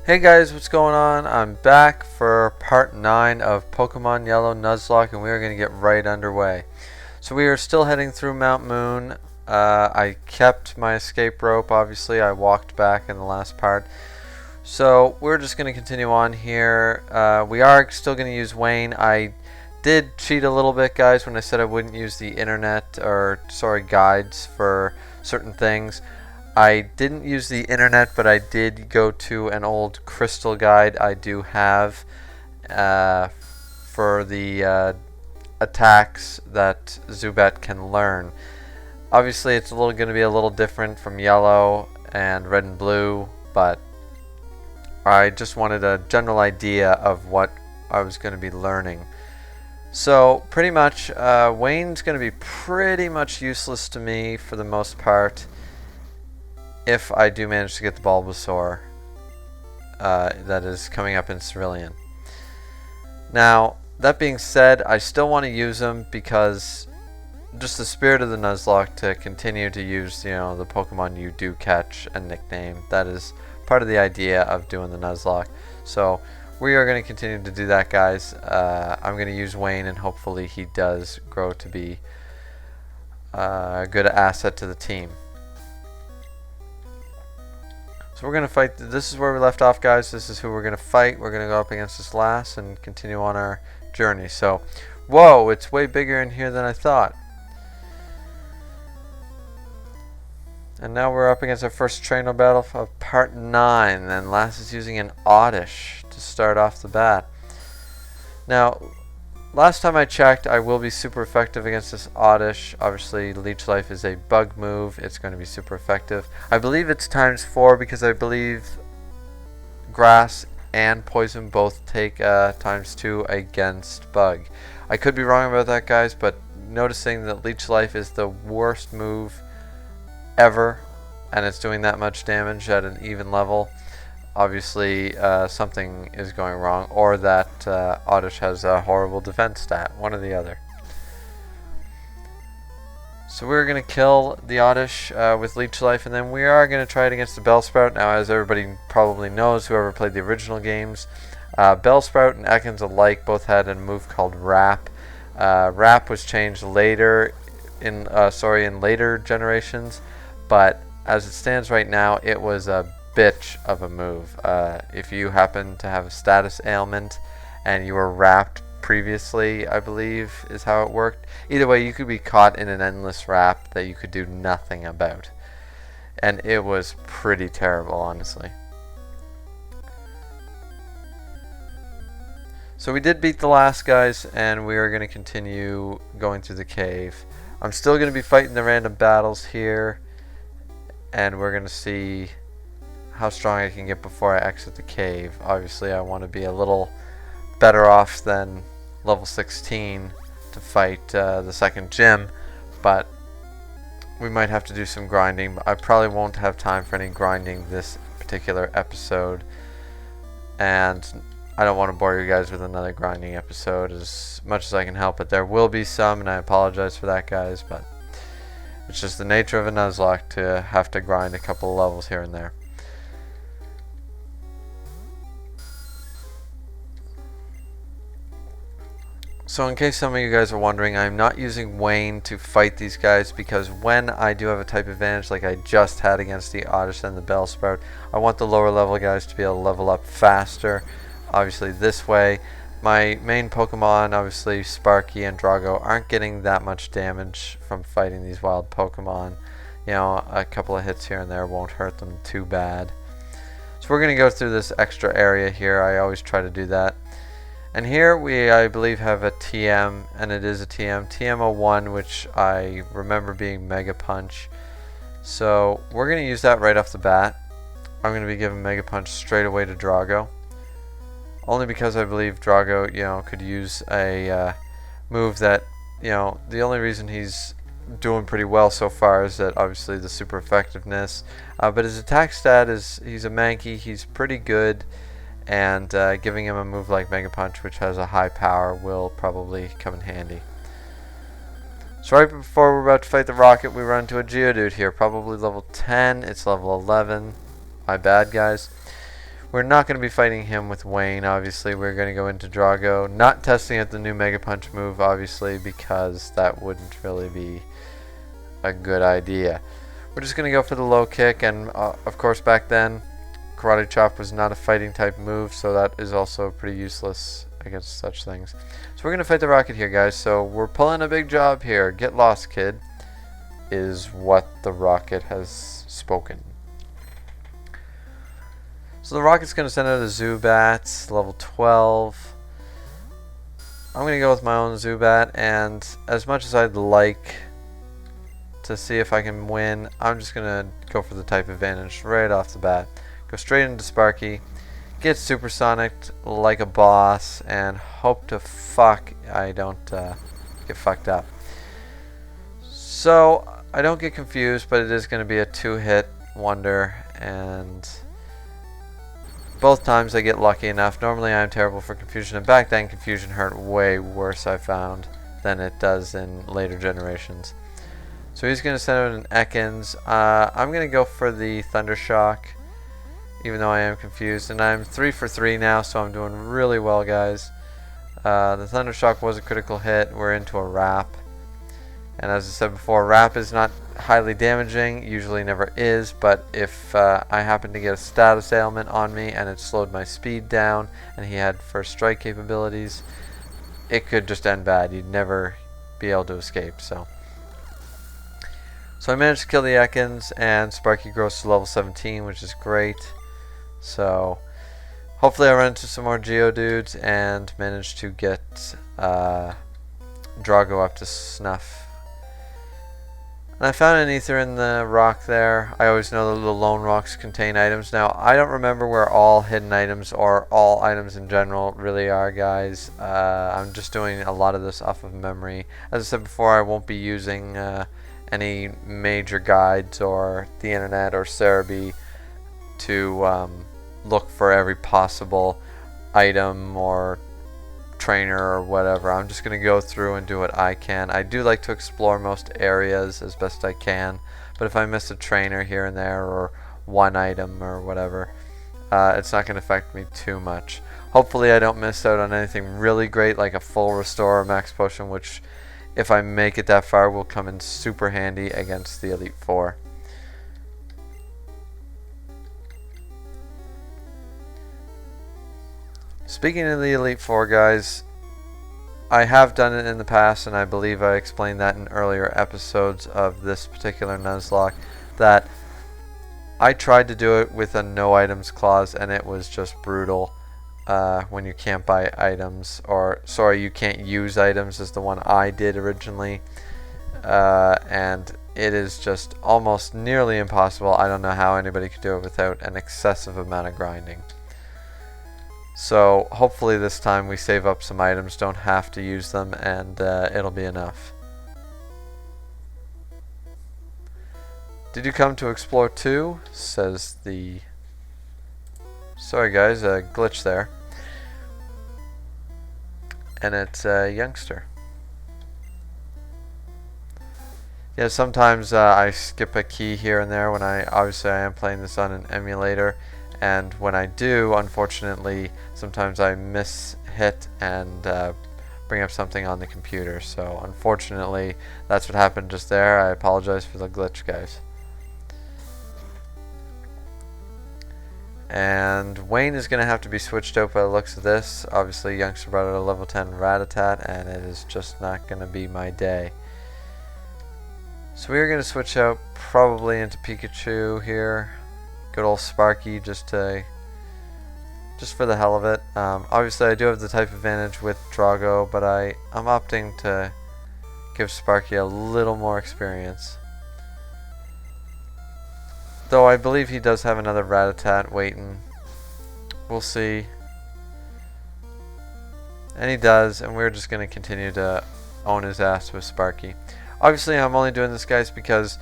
Hey guys, what's going on? I'm back for part 9 of Pokemon Yellow Nuzlocke, and we are going to get right underway. So we are still heading through Mount Moon. I kept my escape rope, obviously. I walked back in the last part. So we're just going to continue on here. We are still going to use Wayne. I did cheat a little bit, guys, when I said I wouldn't use the internet, or sorry, guides for certain things. I didn't use the internet, but I did go to an old crystal guide I do have for the attacks that Zubat can learn. Obviously, it's going to be a little different from yellow and red and blue, but I just wanted a general idea of what I was going to be learning. So, pretty much, Wayne's going to be pretty much useless to me for the most part. If I do manage to get the Bulbasaur that is coming up in Cerulean. Now, that being said, I still want to use them because just the spirit of the Nuzlocke to continue to use, the Pokemon you do catch and nickname. That is part of the idea of doing the Nuzlocke. So, we are going to continue to do that, guys. I'm going to use Wayne, and hopefully he does grow to be a good asset to the team. So we're going to fight. This is where we left off, guys. This is who we're going to fight. We're going to go up against this last and continue on our journey. So, whoa, it's way bigger in here than I thought. And now we're up against our first trainer battle of part 9. And Lass is using an Oddish to start off the bat. Now, last time I checked, I will be super effective against this Oddish. Obviously, Leech Life is a bug move. It's going to be super effective. I believe it's ×4 because I believe Grass and Poison both take ×2 against Bug. I could be wrong about that, guys, but noticing that Leech Life is the worst move ever, and it's doing that much damage at an even level. Obviously, something is going wrong, or that Oddish has a horrible defense stat, one or the other. So we're going to kill the Oddish with Leech Life, and then we are going to try it against the Bellsprout. Now, as everybody probably knows, whoever played the original games, Bellsprout and Ekans alike both had a move called Wrap. Wrap was changed later in later generations, but as it stands right now, it was a bitch of a move. If you happen to have a status ailment and you were wrapped previously, I believe is how it worked. Either way, you could be caught in an endless wrap that you could do nothing about, and it was pretty terrible, honestly. So we did beat the last guys, and we are going to continue going through the cave. I'm still going to be fighting the random battles here, and we're going to see how strong I can get before I exit the cave. Obviously, I want to be a little better off than level 16 to fight the second gym, but we might have to do some grinding. I probably won't have time for any grinding this particular episode, and I don't want to bore you guys with another grinding episode as much as I can help it. There will be some, and I apologize for that, guys, but it's just the nature of a Nuzlocke to have to grind a couple of levels here and there. So in case some of you guys are wondering, I'm not using Wayne to fight these guys because when I do have a type advantage like I just had against the Oddish and the Bellsprout, I want the lower level guys to be able to level up faster. Obviously this way, my main Pokemon, obviously Sparky and Drago, aren't getting that much damage from fighting these wild Pokemon. You know, a couple of hits here and there won't hurt them too bad. So we're going to go through this extra area here. I always try to do that. And here we, I believe, have a TM, and it is a TM, TM01, which I remember being Mega Punch. So we're going to use that right off the bat. I'm going to be giving Mega Punch straight away to Drago. Only because I believe Drago, could use a move that, the only reason he's doing pretty well so far is that obviously the super effectiveness. But his attack stat is, he's a Mankey, he's pretty good. And giving him a move like Mega Punch, which has a high power, will probably come in handy. So right before we're about to fight the Rocket, we run into a Geodude here, probably level 10. It's level 11. My bad, guys. We're not going to be fighting him with Wayne, obviously. We're going to go into Drago. Not testing out the new Mega Punch move, obviously, because that wouldn't really be a good idea. We're just going to go for the low kick, and of course back then, Karate Chop was not a fighting type move, so that is also pretty useless against such things. So we're going to fight the Rocket here, guys. So we're pulling a big job here. Get lost, kid, is what the Rocket has spoken. So the Rocket's going to send out a Zubat, level 12. I'm going to go with my own Zubat, and as much as I'd like to see if I can win, I'm just going to go for the type advantage right off the bat. Go straight into Sparky, get Supersonic like a boss, and hope to fuck I don't get fucked up. So I don't get confused, but it is going to be a 2-hit wonder, and both times I get lucky enough. Normally I'm terrible for confusion, and back then confusion hurt way worse, I found, than it does in later generations. So he's going to send out an Ekans. I'm going to go for the Thunder Shock, even though I am confused. And I'm 3 for 3 now, so I'm doing really well, guys. The Thunder Shock was a critical hit. We're into a Wrap. And as I said before, Wrap is not highly damaging, usually never is, but if I happen to get a status ailment on me and it slowed my speed down and he had first strike capabilities, it could just end bad. You'd never be able to escape. So I managed to kill the Ekans, and Sparky grows to level 17, which is great. So hopefully I run into some more Geodudes and manage to get Drago up to snuff. And I found an ether in the rock there. I always know that the lone rocks contain items. Now, I don't remember where all hidden items or all items in general really are, guys. I'm just doing a lot of this off of memory. As I said before, I won't be using any major guides or the internet or Cerebi to look for every possible item or trainer or whatever. I'm just going to go through and do what I can. I do like to explore most areas as best I can, but if I miss a trainer here and there or one item or whatever, it's not going to affect me too much. Hopefully I don't miss out on anything really great like a full restore or max potion, which if I make it that far will come in super handy against the Elite Four. Speaking of the Elite Four, guys, I have done it in the past, and I believe I explained that in earlier episodes of this particular Nuzlocke, that I tried to do it with a no items clause, and it was just brutal when you can't buy items, or sorry, you can't use items is the one I did originally, and it is just almost nearly impossible. I don't know how anybody could do it without an excessive amount of grinding. So hopefully this time we save up some items, don't have to use them, and it'll be enough. Did you come to explore too? Says the... Sorry guys, a glitch there. And it's a youngster. Yeah, sometimes I skip a key here and there when obviously I am playing this on an emulator. And when I do, unfortunately, sometimes I miss-hit and bring up something on the computer. So, unfortunately, that's what happened just there. I apologize for the glitch, guys. And Wayne is going to have to be switched out by the looks of this. Obviously, youngster brought out a level 10 Rattata, and it is just not going to be my day. So we are going to switch out probably into Pikachu here. Good old Sparky, just for the hell of it. Obviously, I do have the type advantage with Drago, but I'm opting to give Sparky a little more experience. Though I believe he does have another Rattata waiting. We'll see. And he does, and we're just going to continue to own his ass with Sparky. Obviously, I'm only doing this, guys, because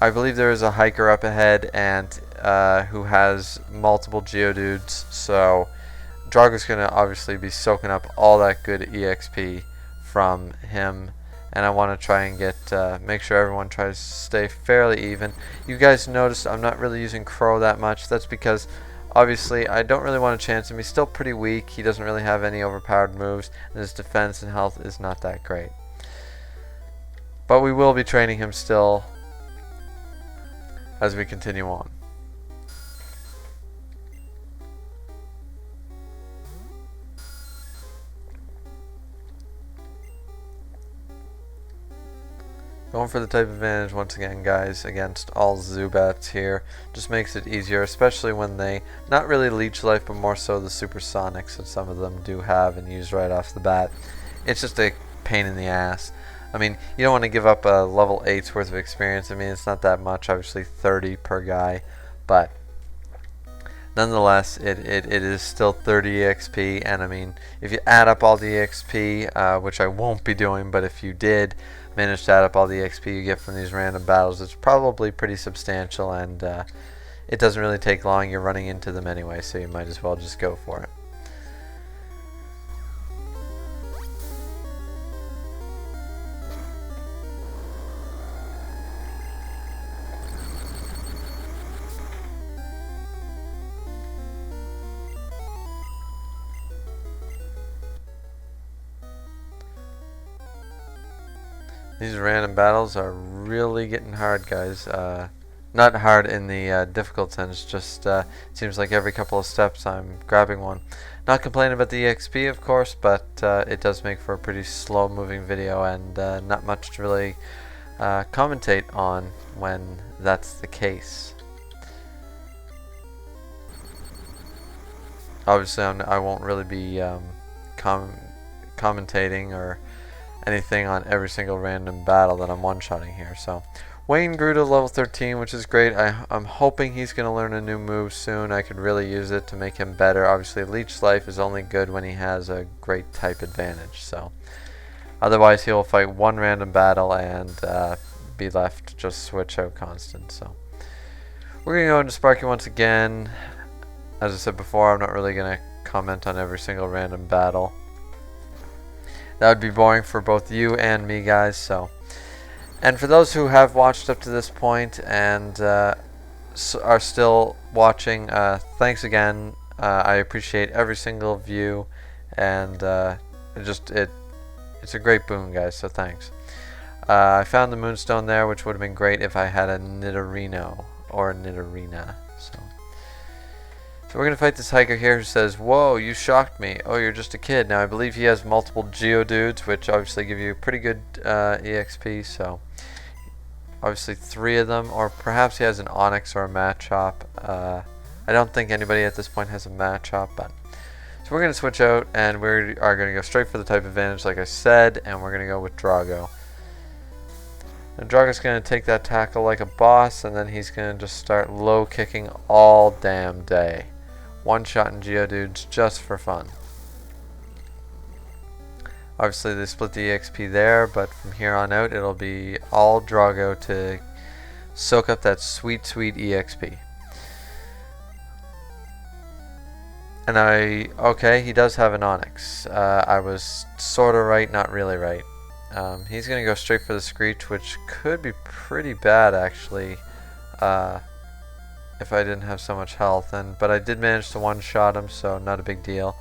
I believe there is a hiker up ahead and who has multiple Geodudes, so Drago's going to obviously be soaking up all that good EXP from him, and I want to try and make sure everyone tries to stay fairly even. You guys noticed I'm not really using Crow that much. That's because Obviously, I don't really want to chance him. He's still pretty weak. He doesn't really have any overpowered moves, and his defense and health is not that great. But we will be training him still as we continue on. Going for the type advantage once again, guys, against all Zubats here. Just makes it easier, especially when they, not really leech life, but more so the supersonics that some of them do have and use right off the bat. It's just a pain in the ass. I mean, you don't want to give up a level 8's worth of experience. I mean, it's not that much, obviously 30 per guy, but nonetheless, it is still 30 EXP, and I mean, if you add up all the EXP, which I won't be doing, but if you did manage to add up all the EXP you get from these random battles, it's probably pretty substantial, and it doesn't really take long. You're running into them anyway, so you might as well just go for it. These random battles are really getting hard, guys. Not hard in the difficult sense, just it seems like every couple of steps I'm grabbing one. Not complaining about the EXP, of course, but it does make for a pretty slow moving video, and not much to really commentate on when that's the case. Obviously, I won't really be commentating or anything on every single random battle that I'm one-shotting here. So Wayne grew to level 13, which is great. I'm hoping he's going to learn a new move soon. I could really use it to make him better. Obviously, Leech Life is only good when he has a great type advantage. So otherwise, he'll fight one random battle and be left to just switch out constant. So we're going to go into Sparky once again. As I said before, I'm not really going to comment on every single random battle. That would be boring for both you and me, guys. So, and for those who have watched up to this point and are still watching, thanks again. I appreciate every single view, and it's a great boon, guys. So thanks. I found the Moonstone there, which would have been great if I had a Nidorino or a Nidorina. So we're going to fight this hiker here who says, "Whoa, you shocked me. Oh, you're just a kid." Now, I believe he has multiple Geodudes, which obviously give you pretty good EXP, so obviously 3 of them, or perhaps he has an Onix or a Machop. I don't think anybody at this point has a Machop, but so we're going to switch out, and we are going to go straight for the type advantage, like I said, and we're going to go with Drago. And Drago's going to take that tackle like a boss, and then he's going to just start low kicking all damn day. One-shotting Geodudes just for fun. Obviously they split the EXP there, but from here on out it'll be all Drago to soak up that sweet, sweet EXP. And okay, he does have an Onix. I was sorta right, not really right. He's gonna go straight for the Screech, which could be pretty bad actually. If I didn't have so much health, but I did manage to one-shot him, so not a big deal.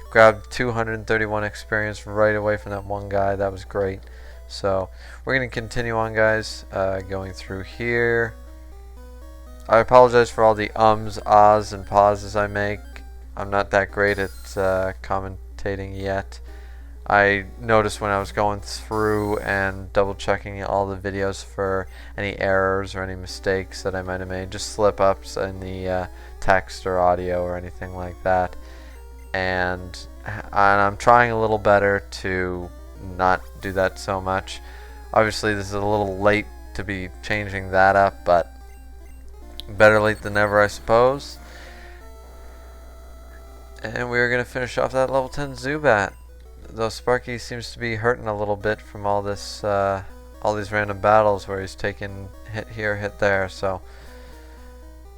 Grabbed 231 experience right away from that one guy. That was great. So we're going to continue on, guys, going through here. I apologize for all the ums, ahs, and pauses I make. I'm not that great at commentating yet. I noticed when I was going through and double checking all the videos for any errors or any mistakes that I might have made, just slip ups in the text or audio or anything like that. And I'm trying a little better to not do that so much. Obviously this is a little late to be changing that up, but better late than never, I suppose. And we're going to finish off that level 10 Zubat. Though Sparky seems to be hurting a little bit from all this, all these random battles where he's taking hit here, hit there. So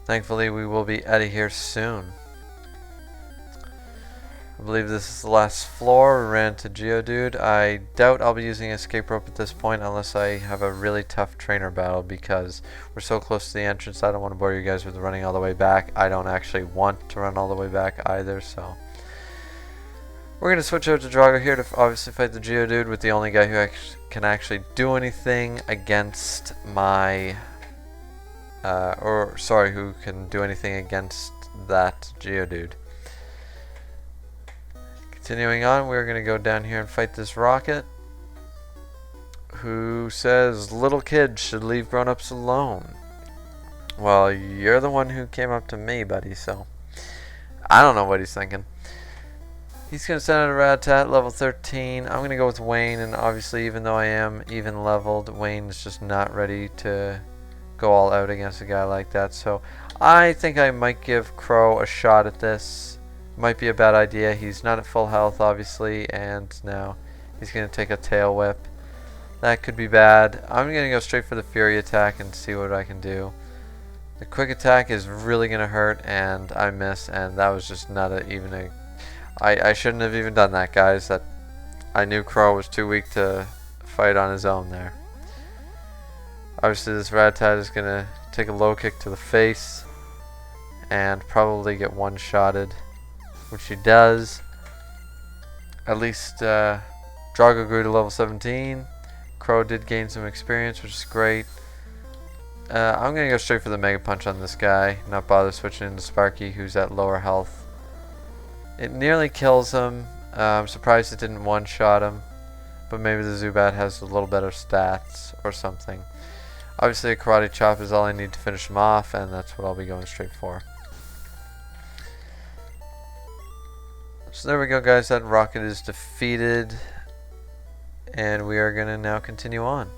thankfully we will be out of here soon. I believe this is the last floor. We ran to Geodude. I doubt I'll be using escape rope at this point unless I have a really tough trainer battle because we're so close to the entrance. I don't want to bore you guys with running all the way back. I don't actually want to run all the way back either, so we're going to switch over to Drago here to obviously fight the Geodude with the only guy who can actually do anything against my who can do anything against that Geodude. Continuing on, we're going to go down here and fight this Rocket, who says little kids should leave grown-ups alone. Well, you're the one who came up to me, buddy, so I don't know what he's thinking. He's going to send out a Rattata, level 13. I'm going to go with Wayne, and obviously even though I am even leveled, Wayne's just not ready to go all out against a guy like that. So I think I might give Crow a shot at this. Might be a bad idea. He's not at full health, obviously, and now he's going to take a tail whip. That could be bad. I'm going to go straight for the Fury attack and see what I can do. The quick attack is really going to hurt, and I miss, and that was just not even a... I shouldn't have even done that, guys. That I knew Crow was too weak to fight on his own there. Obviously, this Rattata is going to take a low kick to the face and probably get one-shotted, which he does. At least Drago grew to level 17. Crow did gain some experience, which is great. I'm going to go straight for the Mega Punch on this guy, not bother switching into Sparky, who's at lower health. It nearly kills him. I'm surprised it didn't one-shot him, but maybe the Zubat has a little better stats or something. Obviously a Karate Chop is all I need to finish him off, and that's what I'll be going straight for. So there we go, guys. That Rocket is defeated, and we are going to now continue on.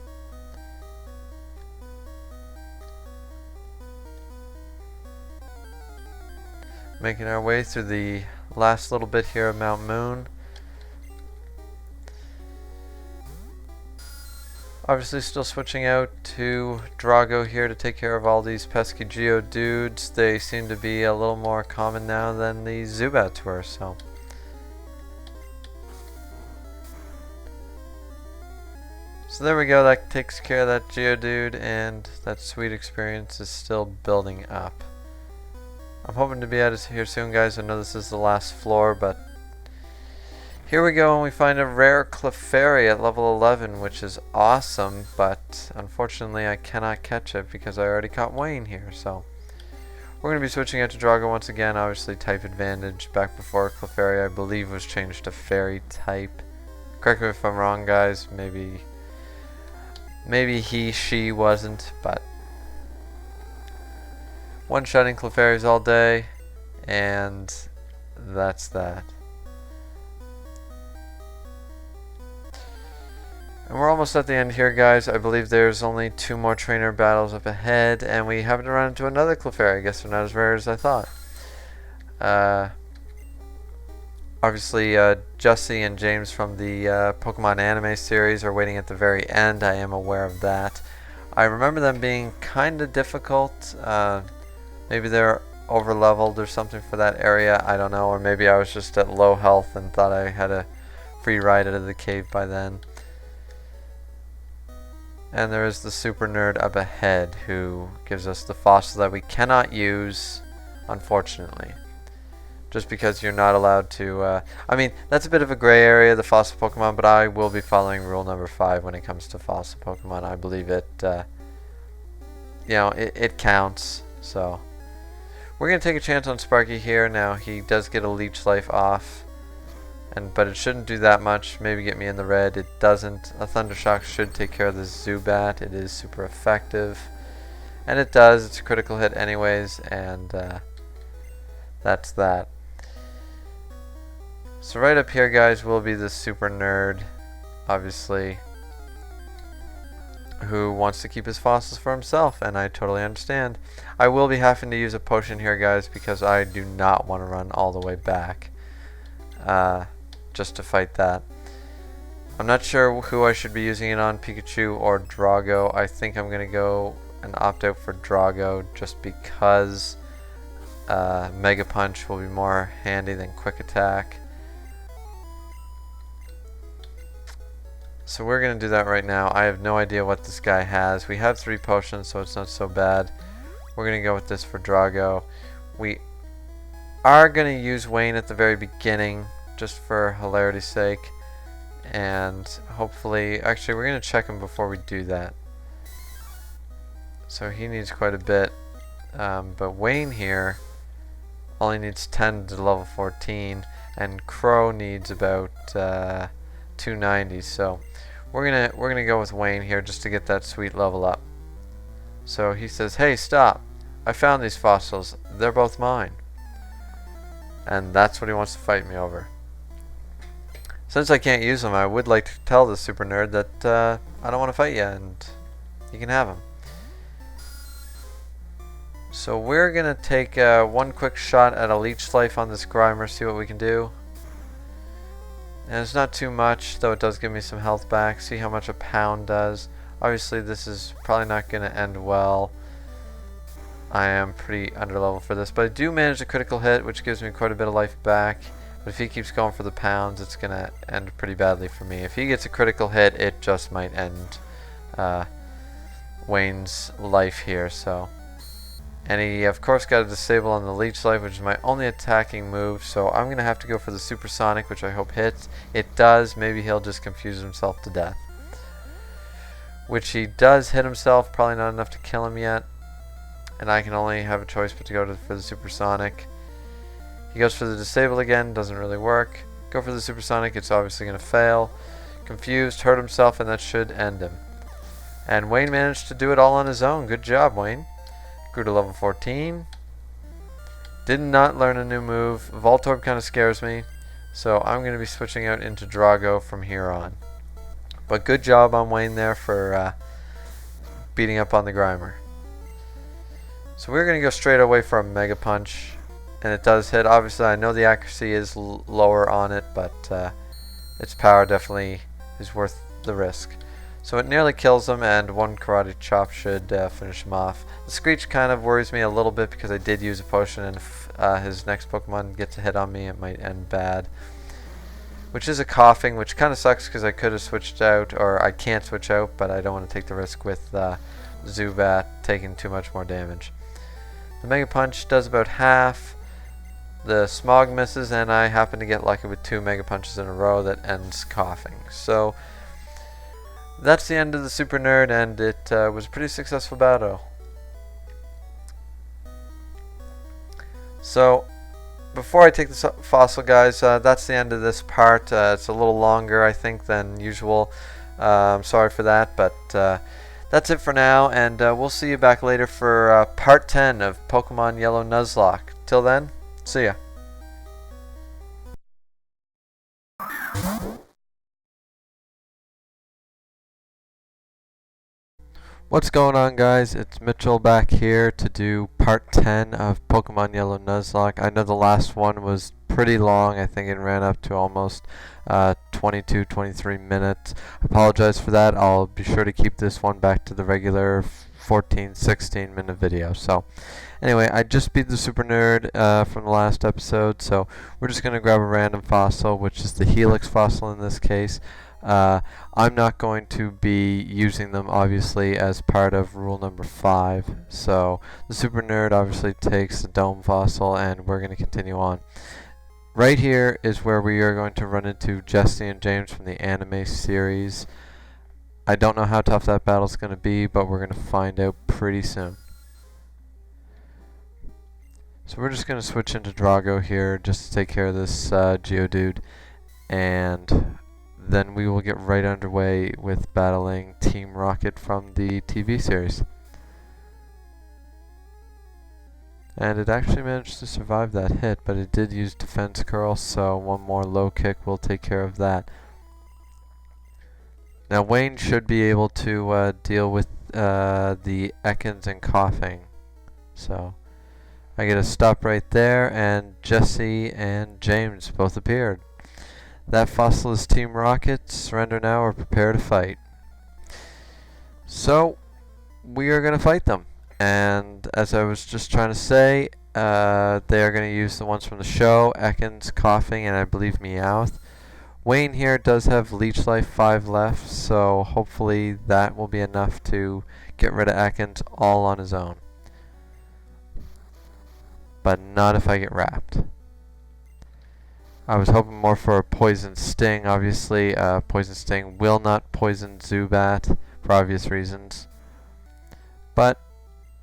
Making our way through the last little bit here of Mount Moon. Obviously still switching out to Drago here to take care of all these pesky Geodudes. They seem to be a little more common now than the Zubats were, so. So there we go, that takes care of that Geodude, and that sweet experience is still building up. I'm hoping to be out of here soon, guys. I know this is the last floor, but here we go, and we find a rare Clefairy at level 11, which is awesome, but unfortunately I cannot catch it because I already caught Wayne here, so we're going to be switching out to Drago once again. Obviously type advantage. Back before Clefairy, I believe, was changed to Fairy type. Correct me if I'm wrong, guys. Maybe she wasn't, but one-shotting Clefairies all day, and that's that. And we're almost at the end here, guys. I believe there's only 2 more trainer battles up ahead, and we haven't run into another Clefairy. I guess they're not as rare as I thought. Obviously, Jussie and James from the Pokemon anime series are waiting at the very end. I am aware of that. I remember them being kind of difficult. Maybe they're over-leveled or something for that area. I don't know. Or maybe I was just at low health and thought I had a free ride out of the cave by then. And there is the super nerd up ahead who gives us the fossil that we cannot use, unfortunately. Just because you're not allowed to... I mean, that's a bit of a gray area, the fossil Pokemon, but I will be following rule number 5 when it comes to fossil Pokemon. I believe it, it counts, so... We're going to take a chance on Sparky here. Now, he does get a Leech Life off, but it shouldn't do that much. Maybe get me in the red. It doesn't. A Thunder Shock should take care of the Zubat. It is super effective. And it does. It's a critical hit anyways, and that's that. So right up here, guys, will be the super nerd, obviously, who wants to keep his fossils for himself, and I totally understand. I will be having to use a potion here, guys, because I do not want to run all the way back just to fight that. I'm not sure who I should be using it on, Pikachu or Drago. I think I'm going to go and opt out for Drago just because Mega Punch will be more handy than Quick Attack. So we're going to do that right now. I have no idea what this guy has. We have 3 potions, so it's not so bad. We're going to go with this for Drago. We are going to use Wayne at the very beginning, just for hilarity's sake. And hopefully, actually we're going to check him before we do that. So he needs quite a bit. But Wayne here only needs 10 to level 14. And Crow needs about 290. So we're gonna go with Wayne here just to get that sweet level up. So he says, "Hey, stop! I found these fossils. They're both mine." And that's what he wants to fight me over. Since I can't use them, I would like to tell the super nerd that I don't want to fight you, and you can have them. So we're gonna take one quick shot at a leech life on this Griever, see what we can do. And it's not too much, though it does give me some health back. See how much a pound does. Obviously this is probably not going to end well. I am pretty under level for this, but I do manage a critical hit, which gives me quite a bit of life back. But if he keeps going for the pounds, it's going to end pretty badly for me. If he gets a critical hit, it just might end Wayne's life here. So, and he of course got a disable on the leech life, which is my only attacking move, so I'm gonna have to go for the supersonic, which I hope hits. It does. Maybe he'll just confuse himself to death, which he does hit himself. Probably not enough to kill him yet, and I can only have a choice but to go for the supersonic. He goes for the disable again. Doesn't really work. Go for the supersonic. It's obviously gonna fail. Confused, hurt himself, and that should end him. And Wayne managed to do it all on his own. Good job, Wayne. Grew to level 14. Did not learn a new move. Voltorb kind of scares me, so I'm going to be switching out into Drago from here on. But good job on Wayne there for beating up on the Griever. So we're going to go straight away for a Mega Punch, and it does hit. Obviously I know the accuracy is lower on it, but its power definitely is worth the risk. So it nearly kills him, and one Karate Chop should finish him off. The Screech kind of worries me a little bit because I did use a potion, and if his next Pokemon gets a hit on me, it might end bad. Which is a Coughing, which kind of sucks because I could have switched out, or I can't switch out, but I don't want to take the risk with Zubat taking too much more damage. The Mega Punch does about half. The Smog misses, and I happen to get lucky with 2 Mega Punches in a row that ends Coughing. So that's the end of the Super Nerd, and it was a pretty successful battle. So, before I take this fossil, guys, that's the end of this part. It's a little longer, I think, than usual. I'm sorry for that, but that's it for now, and we'll see you back later for part 10 of Pokemon Yellow Nuzlocke. Till then, see ya. What's going on, guys? It's Mitchell back here to do part 10 of Pokemon Yellow Nuzlocke. I know the last one was pretty long. I think it ran up to almost 22-23 minutes. I apologize for that. I'll be sure to keep this one back to the regular 14-16 minute video. So anyway, I just beat the Super Nerd from the last episode, so we're just going to grab a random fossil, which is the Helix fossil in this case. I'm not going to be using them obviously as part of rule number 5, so the Super Nerd obviously takes the Dome fossil, and we're going to continue on. Right here is where we are going to run into Jesse and James from the anime series. I don't know how tough that battle's going to be, but we're going to find out pretty soon. So we're just going to switch into Drago here just to take care of this Geodude, and then we will get right underway with battling Team Rocket from the TV series. And it actually managed to survive that hit, but it did use Defense Curl, so one more low kick will take care of that. Now Wayne should be able to deal with the Ekans and Coughing. So I get a stop right there, and Jesse and James both appeared. That fossil is Team Rocket. Surrender now or prepare to fight. So we are going to fight them. And as I was just trying to say, they are going to use the ones from the show, Ekans, Coughing, and I believe Meowth. Wayne here does have Leech Life 5 left, so hopefully that will be enough to get rid of Ekans all on his own. But not if I get wrapped. I was hoping more for a Poison Sting. Obviously, Poison Sting will not poison Zubat for obvious reasons. But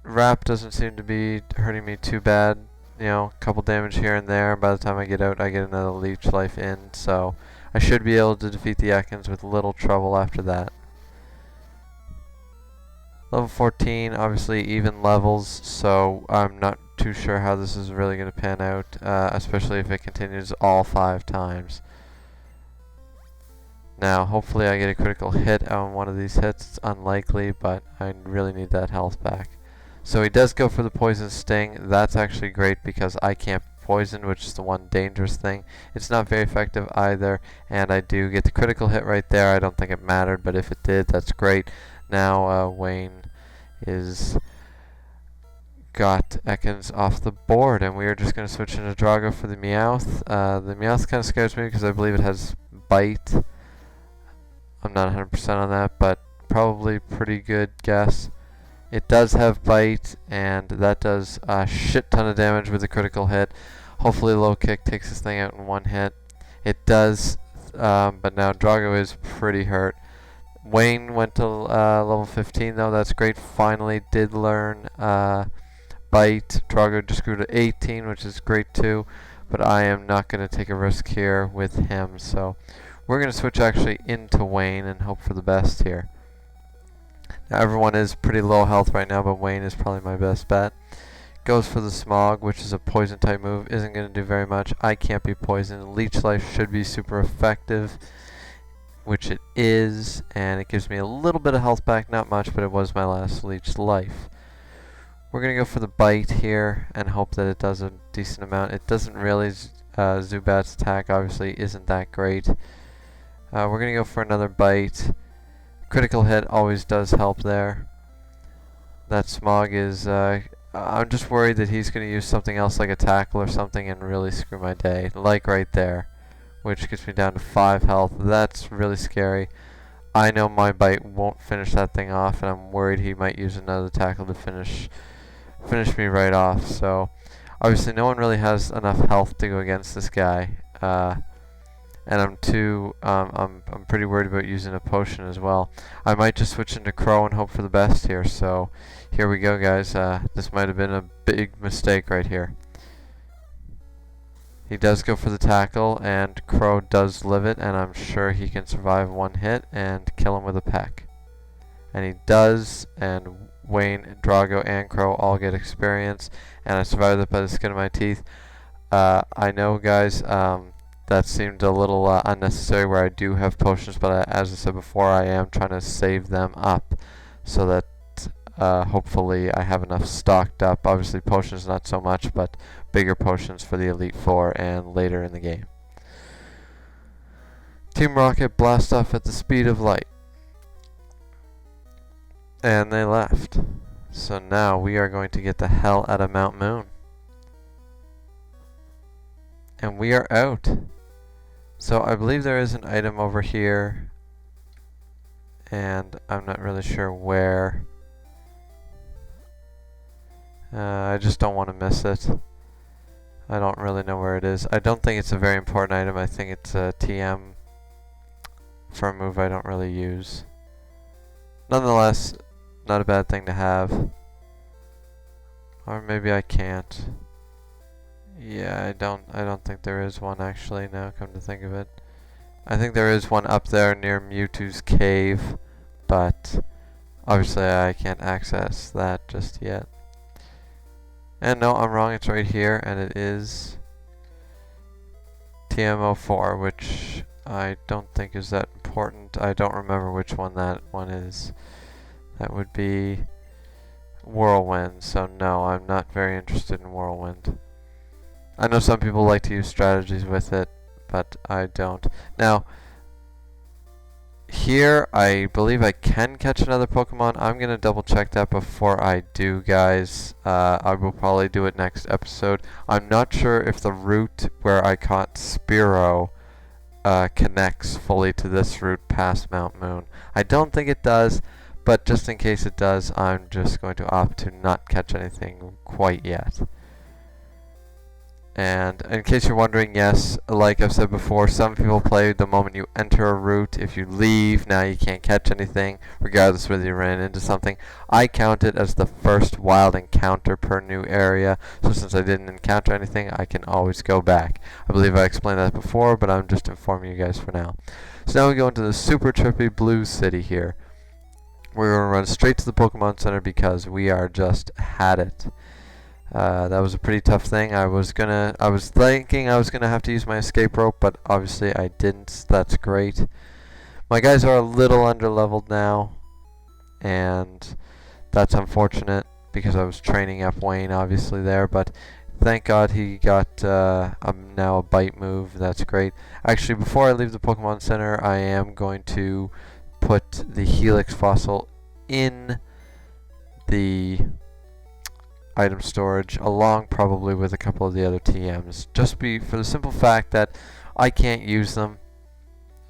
Wrap doesn't seem to be hurting me too bad. You know, a couple damage here and there. By the time I get out, I get another Leech Life in. So I should be able to defeat the Ekans with little trouble after that. Level 14, obviously even levels, so I'm not too sure how this is really going to pan out, especially if it continues all 5 times. Now, hopefully I get a critical hit on one of these hits. It's unlikely, but I really need that health back. So he does go for the Poison Sting. That's actually great because I can't poison, which is the one dangerous thing. It's not very effective either, and I do get the critical hit right there. I don't think it mattered, but if it did, that's great. Now Wayne is got Ekans off the board, and we are just going to switch into Drago for the Meowth. The Meowth kind of scares me because I believe it has Bite. I'm not 100% on that, but probably pretty good guess. It does have Bite, and that does a shit ton of damage with a critical hit. Hopefully Low Kick takes this thing out in one hit. It does, but now Drago is pretty hurt. Wayne went to level 15 though, that's great. Finally did learn Bite. Drago just grew to 18, which is great too. But I am not going to take a risk here with him, so we're going to switch actually into Wayne and hope for the best here. Now everyone is pretty low health right now, but Wayne is probably my best bet. Goes for the Smog, which is a poison type move. Isn't going to do very much. I can't be poisoned. Leech Life should be super effective, which it is, and it gives me a little bit of health back, not much, but it was my last Leech Life. We're going to go for the Bite here and hope that it does a decent amount. It doesn't really. Zubat's attack obviously isn't that great. We're going to go for another Bite. Critical hit always does help there. That Smog is, I'm just worried that he's going to use something else like a Tackle or something and really screw my day, like right there, which gets me down to 5 health. That's really scary. I know my Bite won't finish that thing off, and I'm worried he might use another Tackle to finish me right off. So obviously no one really has enough health to go against this guy, and I'm pretty worried about using a potion as well. I might just switch into Crow and hope for the best here. So here we go, guys. This might have been a big mistake right here. He does go for the Tackle, and Crow does live it, and I'm sure he can survive one hit and kill him with a peck. And he does, and Wayne, Drago, and Crow all get experience, and I survived it by the skin of my teeth. I know, guys, that seemed a little unnecessary where I do have potions, but as I said before, I am trying to save them up so that hopefully I have enough stocked up. Obviously potions not so much, but bigger potions for the Elite Four and later in the game. Team Rocket blast off at the speed of light. And they left. So now we are going to get the hell out of Mount Moon. And we are out. So I believe there is an item over here, and I'm not really sure where. I just don't want to miss it. I don't really know where it is. I don't think it's a very important item. I think it's a TM for a move I don't really use. Nonetheless, not a bad thing to have. Or maybe I can't. Yeah, I don't think there is one actually, now come to think of it. I think there is one up there near Mewtwo's cave, but obviously I can't access that just yet. And no, I'm wrong, it's right here, and it is TM04, which I don't think is that important. I don't remember which one that one is. That would be Whirlwind, so no, I'm not very interested in Whirlwind. I know some people like to use strategies with it, but I don't. Now, here I believe I can catch another Pokemon. I'm going to double check that before I do, guys. I will probably do it next episode. I'm not sure if the route where I caught Spearow connects fully to this route past Mount Moon. I don't think it does, but just in case it does, I'm just going to opt to not catch anything quite yet. And in case you're wondering, yes, like I've said before, some people play the moment you enter a route. If you leave, now you can't catch anything, regardless whether you ran into something. I count it as the first wild encounter per new area, so since I didn't encounter anything, I can always go back. I believe I explained that before, but I'm just informing you guys for now. So now we go into the super trippy blue city here. We're going to run straight to the Pokemon Center because we are just had it. That was a pretty tough thing. I was thinking I was gonna have to use my escape rope, but obviously I didn't. That's great. My guys are a little underleveled now, and that's unfortunate because I was training up Wayne obviously there, but thank God he got now a bite move. That's great. Actually, before I leave the Pokemon Center, I am going to put the Helix fossil in the item storage, along probably with a couple of the other TMs, just for the simple fact that I can't use them.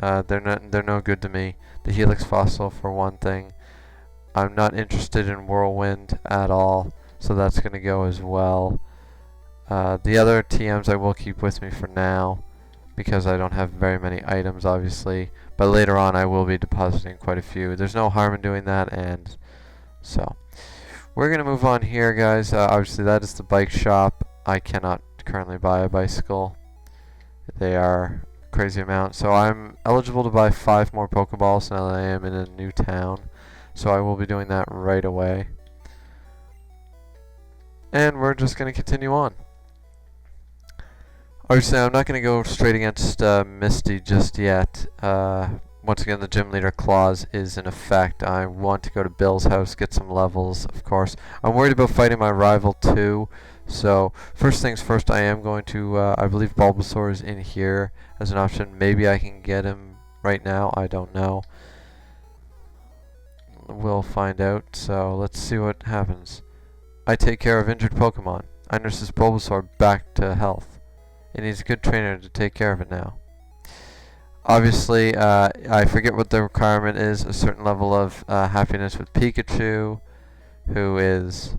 They're no good to me. The Helix fossil, for one thing. I'm not interested in Whirlwind at all, so that's going to go as well. The other TMs I will keep with me for now, because I don't have very many items, obviously. But later on, I will be depositing quite a few. There's no harm in doing that, and so. We're going to move on here, guys. Obviously, that is the bike shop. I cannot currently buy a bicycle. They are a crazy amount. So I'm eligible to buy 5 more Pokeballs now that I am in a new town. So I will be doing that right away. And we're just going to continue on. Obviously, I'm not going to go straight against Misty just yet. Once again, the gym leader clause is in effect. I want to go to Bill's house, get some levels, of course. I'm worried about fighting my rival too. So, first things first, I am going to, I believe Bulbasaur is in here as an option. Maybe I can get him right now. I don't know. We'll find out. So, let's see what happens. I take care of injured Pokemon. I nurse this Bulbasaur back to health. It needs a good trainer to take care of it now. Obviously, I forget what the requirement is, a certain level of happiness with Pikachu, who is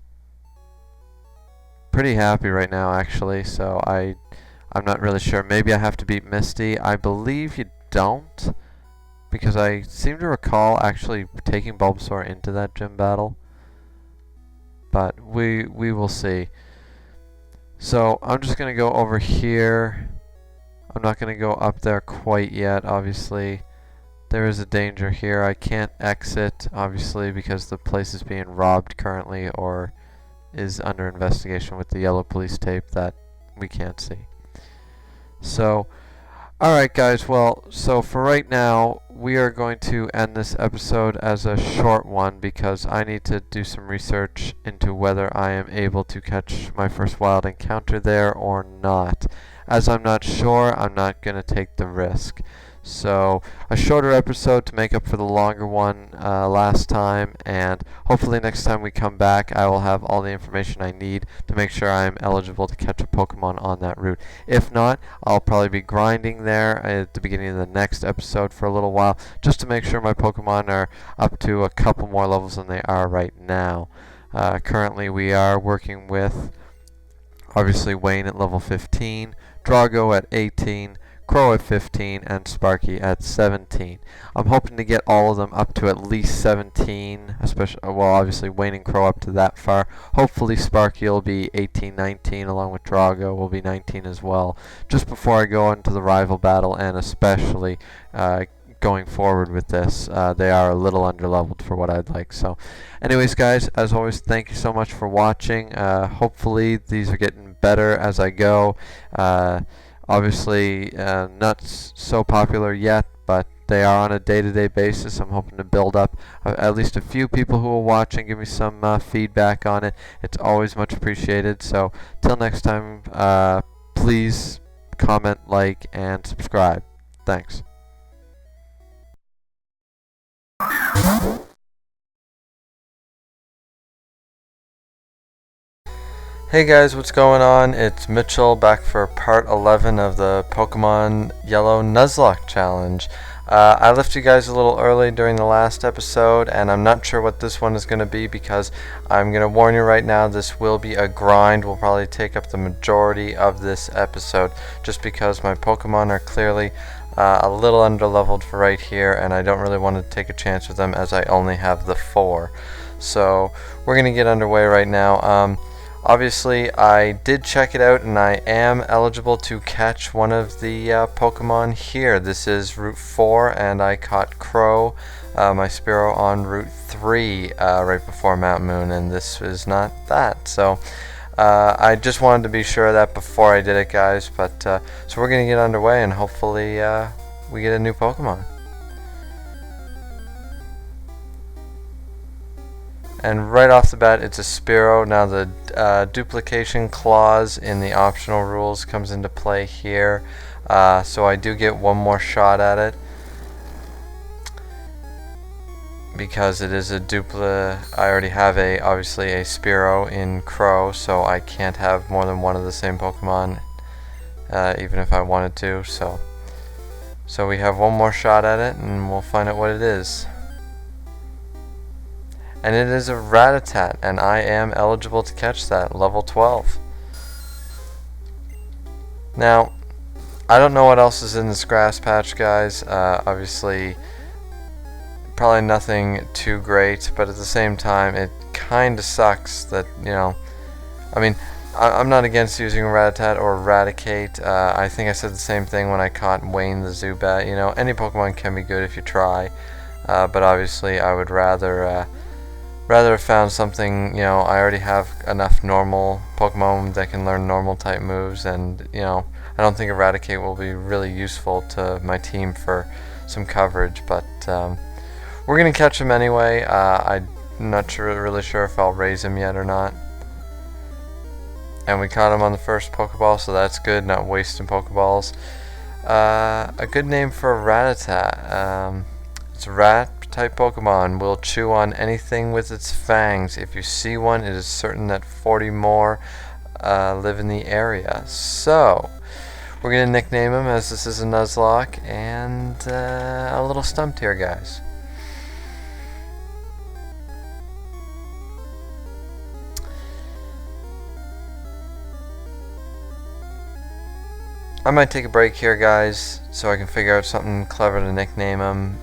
pretty happy right now, actually, so I'm not really sure. Maybe I have to beat Misty. I believe you don't, because I seem to recall actually taking Bulbasaur into that gym battle, but we will see. So, I'm just going to go over here. I'm not going to go up there quite yet, obviously. There is a danger here. I can't exit, obviously, because the place is being robbed currently or is under investigation with the yellow police tape that we can't see. So, alright guys, well, so for right now, we are going to end this episode as a short one because I need to do some research into whether I am able to catch my first wild encounter there or not. As I'm not sure, I'm not going to take the risk. So, a shorter episode to make up for the longer one last time, and hopefully next time we come back, I will have all the information I need to make sure I am eligible to catch a Pokemon on that route. If not, I'll probably be grinding there at the beginning of the next episode for a little while, just to make sure my Pokemon are up to a couple more levels than they are right now. Currently, we are working with, obviously, Wayne at level 15, Drago at 18, Crow at 15, and Sparky at 17. I'm hoping to get all of them up to at least 17, especially, well, obviously Wayne and Crow up to that far. Hopefully Sparky will be 18, 19, along with Drago will be 19 as well, just before I go into the rival battle, and especially going forward with this. They are a little underleveled for what I'd like. So anyways, guys, as always, thank you so much for watching. Hopefully these are getting better as I go. Obviously not so popular yet, but they are on a day-to-day basis. I'm hoping to build up at least a few people who will watch and give me some feedback on it. It's always much appreciated. So till next time, please comment, like, and subscribe. Thanks. Hey guys, what's going on? It's Mitchell back for part 11 of the Pokemon Yellow Nuzlocke challenge. I left you guys a little early during the last episode, and I'm not sure what this one is going to be because I'm going to warn you right now, this will be a grind. Will probably take up the majority of this episode just because my Pokemon are clearly a little underleveled for right here, and I don't really want to take a chance with them as I only have the 4. So we're going to get underway right now. Obviously, I did check it out, and I am eligible to catch one of the Pokemon here. This is Route 4, and I caught Crow, my Spearow, on Route 3 right before Mount Moon, and this is not that. So I just wanted to be sure of that before I did it, guys. But so we're going to get underway, and hopefully we get a new Pokemon. And right off the bat, it's a Spearow. Now the duplication clause in the optional rules comes into play here, so I do get one more shot at it because it is a duplicate. I already have obviously a Spearow in Crow, so I can't have more than one of the same Pokemon, even if I wanted to. So we have one more shot at it, and we'll find out what it is. And it is a Rattata, and I am eligible to catch that, level 12. Now, I don't know what else is in this grass patch, guys. Obviously, probably nothing too great, but at the same time, it kind of sucks that, you know, I mean, I'm not against using Rattata or Raticate. I think I said the same thing when I caught Wayne the Zubat. You know, any Pokemon can be good if you try, but obviously I would rather have found something. You know, I already have enough normal Pokemon that can learn normal type moves, and you know, I don't think Eradicate will be really useful to my team for some coverage, but we're gonna catch him anyway. I'm not really sure if I'll raise him yet or not. And we caught him on the first Pokeball, so that's good, not wasting Pokeballs. A good name for a Rattata. It's a rat type Pokemon, will chew on anything with its fangs. If you see one, it is certain that 40 more live in the area. So we're gonna nickname him, as this is a Nuzlocke, and a little stumped here, guys. I might take a break here, guys, so I can figure out something clever to nickname him.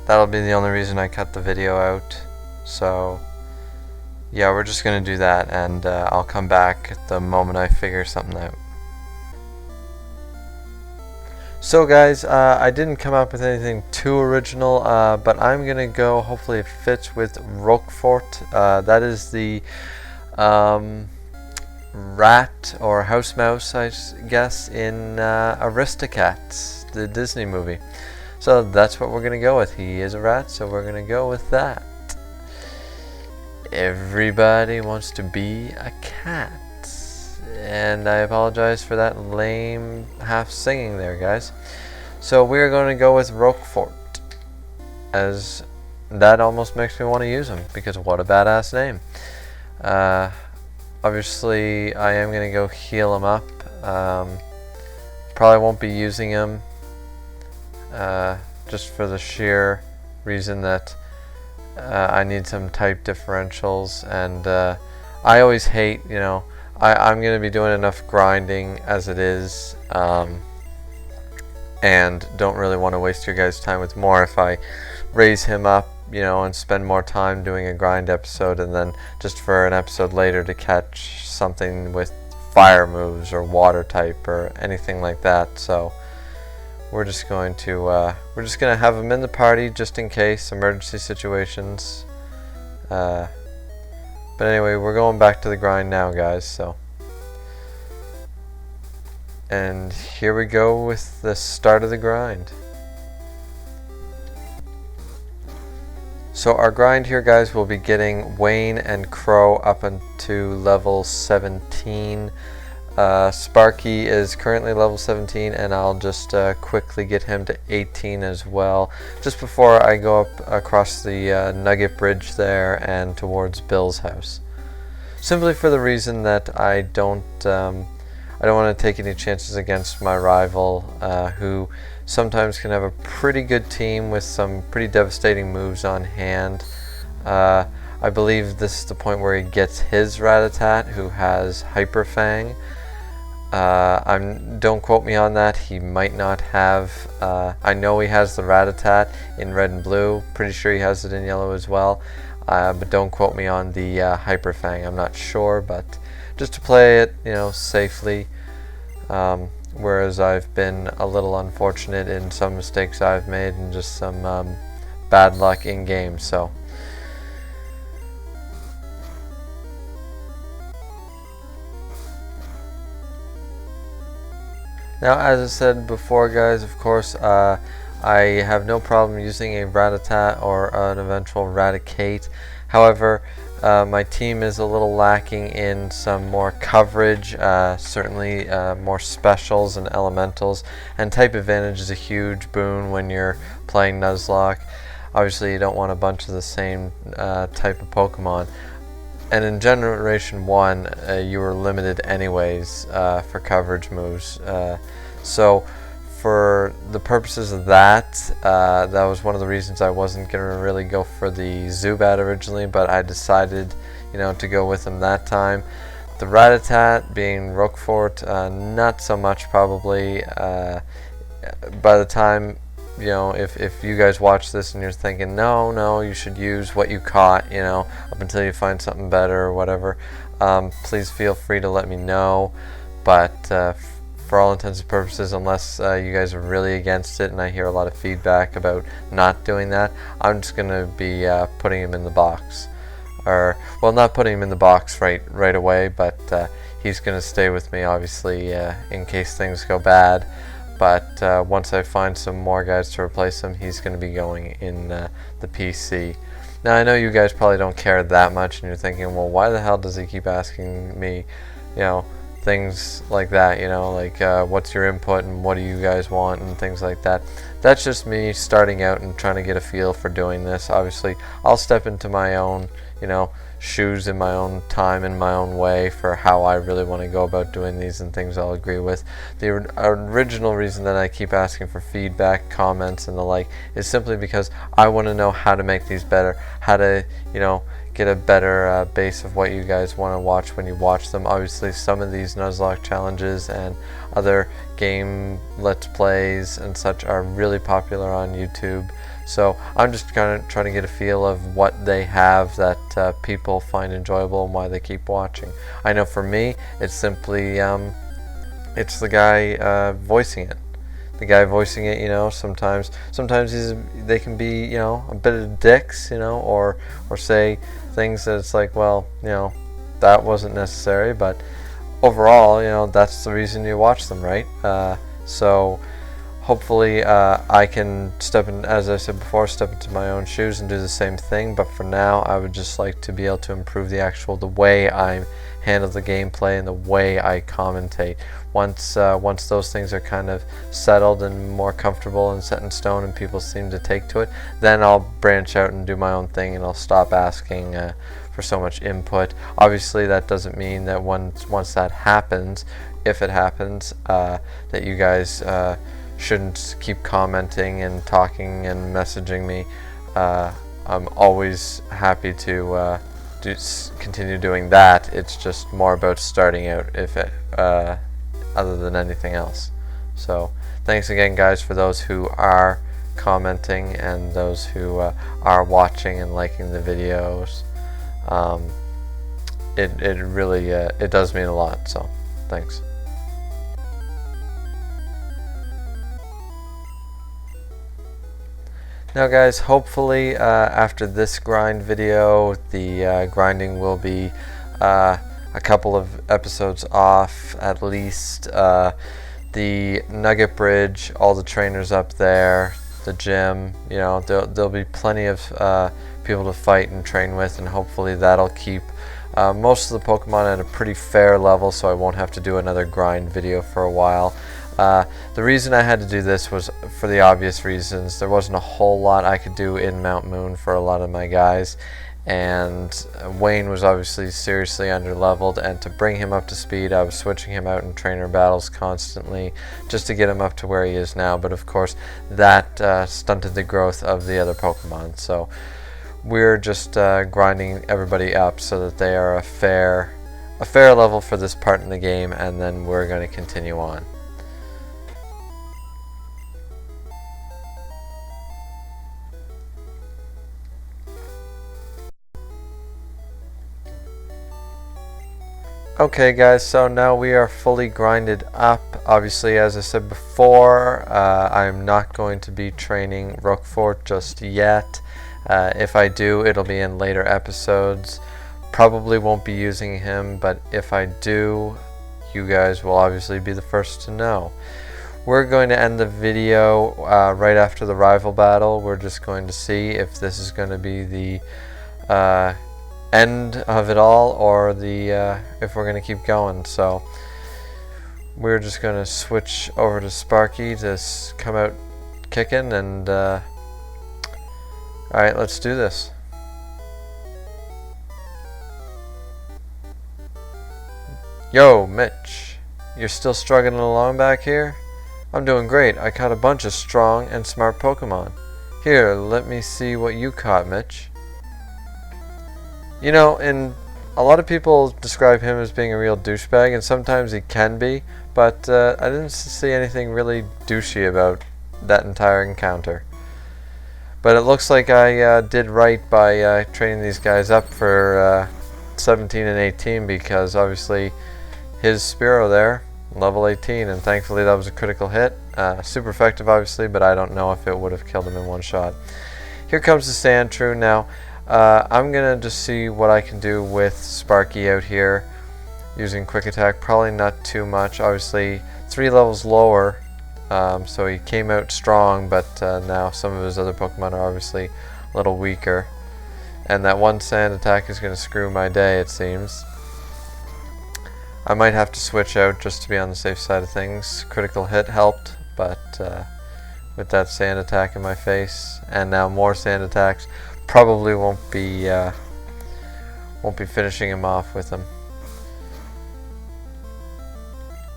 That'll be the only reason I cut the video out. So yeah, we're just gonna do that, and I'll come back at the moment I figure something out. So guys, I didn't come up with anything too original, but I'm gonna go, hopefully it fits, with Roquefort. That is the rat or house mouse, I guess, in Aristocats, the Disney movie. So that's what we're gonna go with. He is a rat, so we're gonna go with that. Everybody wants to be a cat, and I apologize for that lame half singing there, guys. So we're going to go with Roquefort, as that almost makes me want to use him, because what a badass name. Obviously I am going to go heal him up. Probably won't be using him just for the sheer reason that I need some type differentials, and I always hate, you know, I'm going to be doing enough grinding as it is, and don't really want to waste your guys' time with more if I raise him up, you know, and spend more time doing a grind episode, and then just for an episode later to catch something with fire moves or water type or anything like that. So we're just going to have him in the party just in case emergency situations. But anyway, we're going back to the grind now, guys. So, and here we go with the start of the grind. So our grind here, guys, will be getting Wayne and Crow up into level 17. Sparky is currently level 17, and I'll just quickly get him to 18 as well, just before I go up across the Nugget Bridge there and towards Bill's house. simply for the reason that I don't want to take any chances against my rival, who sometimes can have a pretty good team with some pretty devastating moves on hand. I believe this is the point where he gets his Rattata, who has Hyper Fang. Don't quote me on that. He might not have. I know he has the Rattata in red and blue. Pretty sure he has it in yellow as well. But don't quote me on the Hyper Fang. I'm not sure, but just to play it, safely. Whereas I've been a little unfortunate in some mistakes I've made and just some bad luck in game. So. Now, as I said before, guys, of course, I have no problem using a Rattata or an eventual Raticate. However, my team is a little lacking in some more coverage, certainly more specials and elementals, and type advantage is a huge boon when you're playing Nuzlocke. Obviously, you don't want a bunch of the same type of Pokemon. And in Generation 1, you were limited anyways for coverage moves. So for the purposes of that, that was one of the reasons I wasn't going to really go for the Zubat originally, but I decided, to go with him that time. The Rattata being Roquefort, not so much probably. By the time, if you guys watch this and you're thinking, no, you should use what you caught, up until you find something better or whatever, please feel free to let me know. But for all intents and purposes, unless you guys are really against it and I hear a lot of feedback about not doing that, I'm just going to be putting him in the box. Or, well, not putting him in the box right away, but he's going to stay with me, obviously, in case things go bad. But once I find some more guys to replace him, he's going to be going in the PC. Now, I know you guys probably don't care that much, and you're thinking, well, why the hell does he keep asking me, things like that, like what's your input and what do you guys want and things like that. That's just me starting out and trying to get a feel for doing this. Obviously, I'll step into my own, shoes in my own time, in my own way for how I really want to go about doing these and things I'll agree with. The original reason that I keep asking for feedback, comments, and the like is simply because I want to know how to make these better, how to, get a better base of what you guys want to watch when you watch them. Obviously, some of these Nuzlocke challenges and other game Let's Plays and such are really popular on YouTube. So I'm just kind of trying to get a feel of what they have that people find enjoyable and why they keep watching. I know for me, it's simply it's the guy voicing it. The guy voicing it, sometimes they can be, a bit of dicks, or say things that it's like, well, that wasn't necessary, but overall, that's the reason you watch them, right? So hopefully I can step in, as I said before, step into my own shoes and do the same thing. But for now, I would just like to be able to improve the way I handle the gameplay and the way I commentate. Once those things are kind of settled and more comfortable and set in stone and people seem to take to it, then I'll branch out and do my own thing and I'll stop asking for so much input. Obviously, that doesn't mean that once that happens, if it happens, that you guys shouldn't keep commenting and talking and messaging me. I'm always happy to continue doing that. It's just more about starting out, other than anything else. So thanks again, guys, for those who are commenting and those who are watching and liking the videos. It really it does mean a lot. So thanks. Now, guys, hopefully after this grind video, the grinding will be a couple of episodes off at least. The Nugget Bridge, all the trainers up there, the gym, there'll be plenty of people to fight and train with, and hopefully that'll keep most of the Pokemon at a pretty fair level, so I won't have to do another grind video for a while. The reason I had to do this was for the obvious reasons. There wasn't a whole lot I could do in Mount Moon for a lot of my guys, and Wayne was obviously seriously underleveled, and to bring him up to speed I was switching him out in trainer battles constantly just to get him up to where he is now, but of course that stunted the growth of the other Pokemon, so we're just grinding everybody up so that they are a fair level for this part in the game, and then we're going to continue on. Okay guys, so now we are fully grinded up. Obviously, as I said before, I'm not going to be training Roquefort just yet. If I do, it'll be in later episodes. Probably won't be using him, but if I do, you guys will obviously be the first to know. We're going to end the video right after the rival battle. We're just going to see if this is going to be the end of it all, or the if we're going to keep going. So we're just going to switch over to Sparky to come out kicking, and alright, let's do this. Yo, Mitch, you're still struggling along back here? I'm doing great. I caught a bunch of strong and smart Pokemon. Here, let me see what you caught, Mitch. You know, a lot of people describe him as being a real douchebag, and sometimes he can be, but I didn't see anything really douchey about that entire encounter. But it looks like I did right by training these guys up for 17 and 18, because obviously his Spearow there, level 18, and thankfully that was a critical hit. Super effective obviously, but I don't know if it would have killed him in one shot. Here comes the Sandshrew now. I'm gonna just see what I can do with Sparky out here using Quick Attack. Probably not too much. Obviously 3 levels lower, so he came out strong, but now some of his other Pokemon are obviously a little weaker. And that one Sand attack is gonna screw my day, it seems. I might have to switch out just to be on the safe side of things. Critical hit helped, but with that Sand attack in my face, and now more Sand attacks, probably won't be finishing him off with them.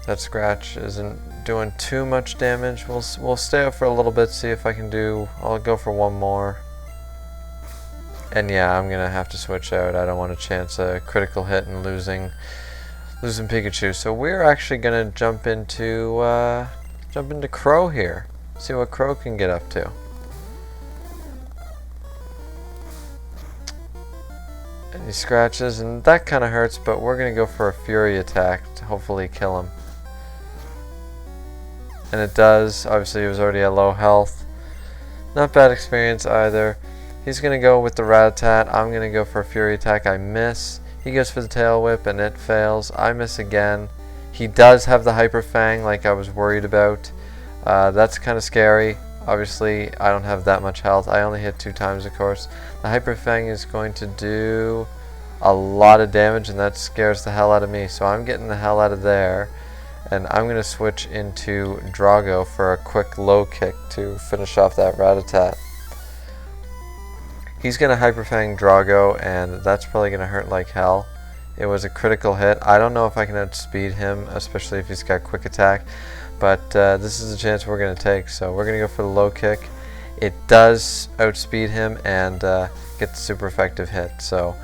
That scratch isn't doing too much damage. We'll stay out for a little bit, see if I can do. I'll go for one more. And yeah, I'm gonna have to switch out. I don't want to chance a critical hit and losing Pikachu. So we're actually gonna jump into Crow here. See what Crow can get up to. And he scratches, and that kind of hurts, but we're gonna go for a Fury attack to hopefully kill him. And it does. Obviously, he was already at low health. Not bad experience either. He's gonna go with the Rattata. I'm gonna go for a Fury attack. I miss. He goes for the Tail Whip, and it fails. I miss again. He does have the Hyper Fang, like I was worried about. That's kind of scary. Obviously, I don't have that much health. I only hit 2 times, of course. The Hyper Fang is going to do a lot of damage, and that scares the hell out of me. So I'm getting the hell out of there, and I'm going to switch into Drago for a quick low kick to finish off that Rattata. He's going to Hyper Fang Drago, and that's probably going to hurt like hell. It was a critical hit. I don't know if I can outspeed him, especially if he's got Quick Attack. But this is a chance we're going to take, so we're going to go for the low kick. It does outspeed him and get the super effective hit. So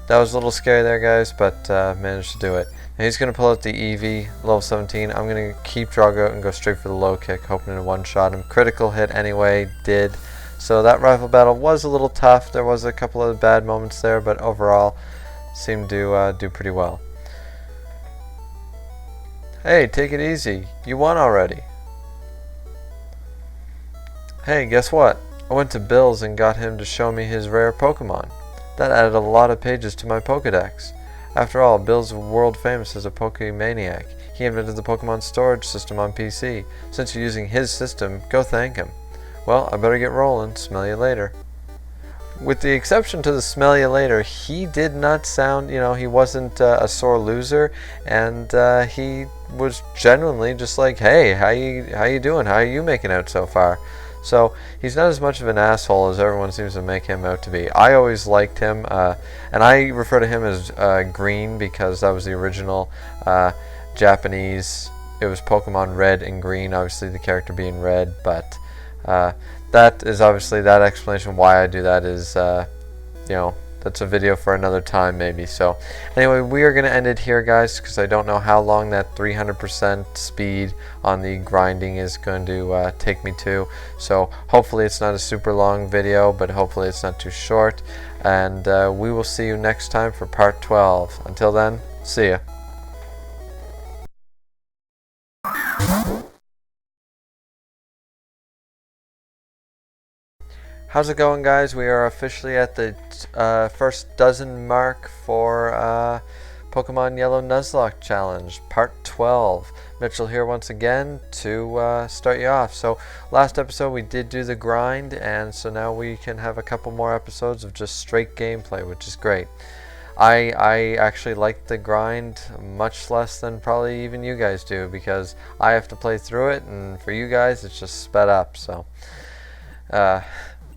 that was a little scary there, guys, but managed to do it. Now he's going to pull out the Eevee, level 17. I'm going to keep Drago and go straight for the low kick, hoping to one-shot him. Critical hit anyway, did. So that rival battle was a little tough. There was a couple of bad moments there, but overall seemed to do pretty well. Hey, take it easy. You won already. Hey, guess what? I went to Bill's and got him to show me his rare Pokemon. That added a lot of pages to my Pokedex. After all, Bill's world famous as a Pokemaniac. He invented the Pokémon Storage System on PC. Since you're using his system, go thank him. Well, I better get rolling. Smell you later. With the exception to the smell you later, he did not sound, he wasn't a sore loser, and he was genuinely just like, hey, how you doing? How are you making out so far? So he's not as much of an asshole as everyone seems to make him out to be. I always liked him, and I refer to him as Green because that was the original Japanese. It was Pokemon Red and Green, obviously the character being red, but that is obviously that explanation why I do that is, you know, that's a video for another time maybe. So anyway, we are going to end it here, guys, because I don't know how long that 300% speed on the grinding is going to take me to. So hopefully it's not a super long video, but hopefully it's not too short. And we will see you next time for part 12. Until then, see ya. How's it going, guys? We are officially at the first dozen mark for Pokemon Yellow Nuzlocke Challenge, Part 12. Mitchell here once again to start you off. So last episode we did do the grind, and so now we can have a couple more episodes of just straight gameplay, which is great. I actually like the grind much less than probably even you guys do, because I have to play through it, and for you guys it's just sped up.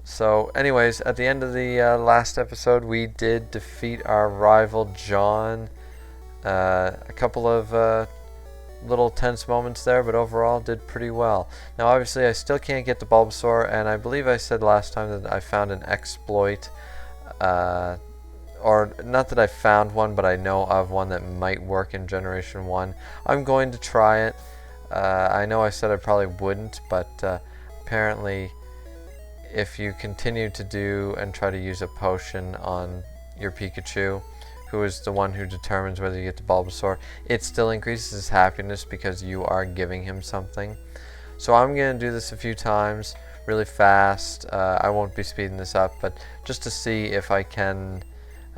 So anyways, at the end of the last episode, we did defeat our rival John. A couple of little tense moments there, but overall did pretty well. Now obviously I still can't get the Bulbasaur, and I believe I said last time that I found an exploit, or not that I found one, but I know of one that might work in Generation 1. I'm going to try it. I know I said I probably wouldn't, but apparently if you continue to do and try to use a potion on your Pikachu, who is the one who determines whether you get the Bulbasaur, it still increases his happiness because you are giving him something. So I'm going to do this a few times really fast. I won't be speeding this up, but just to see if I can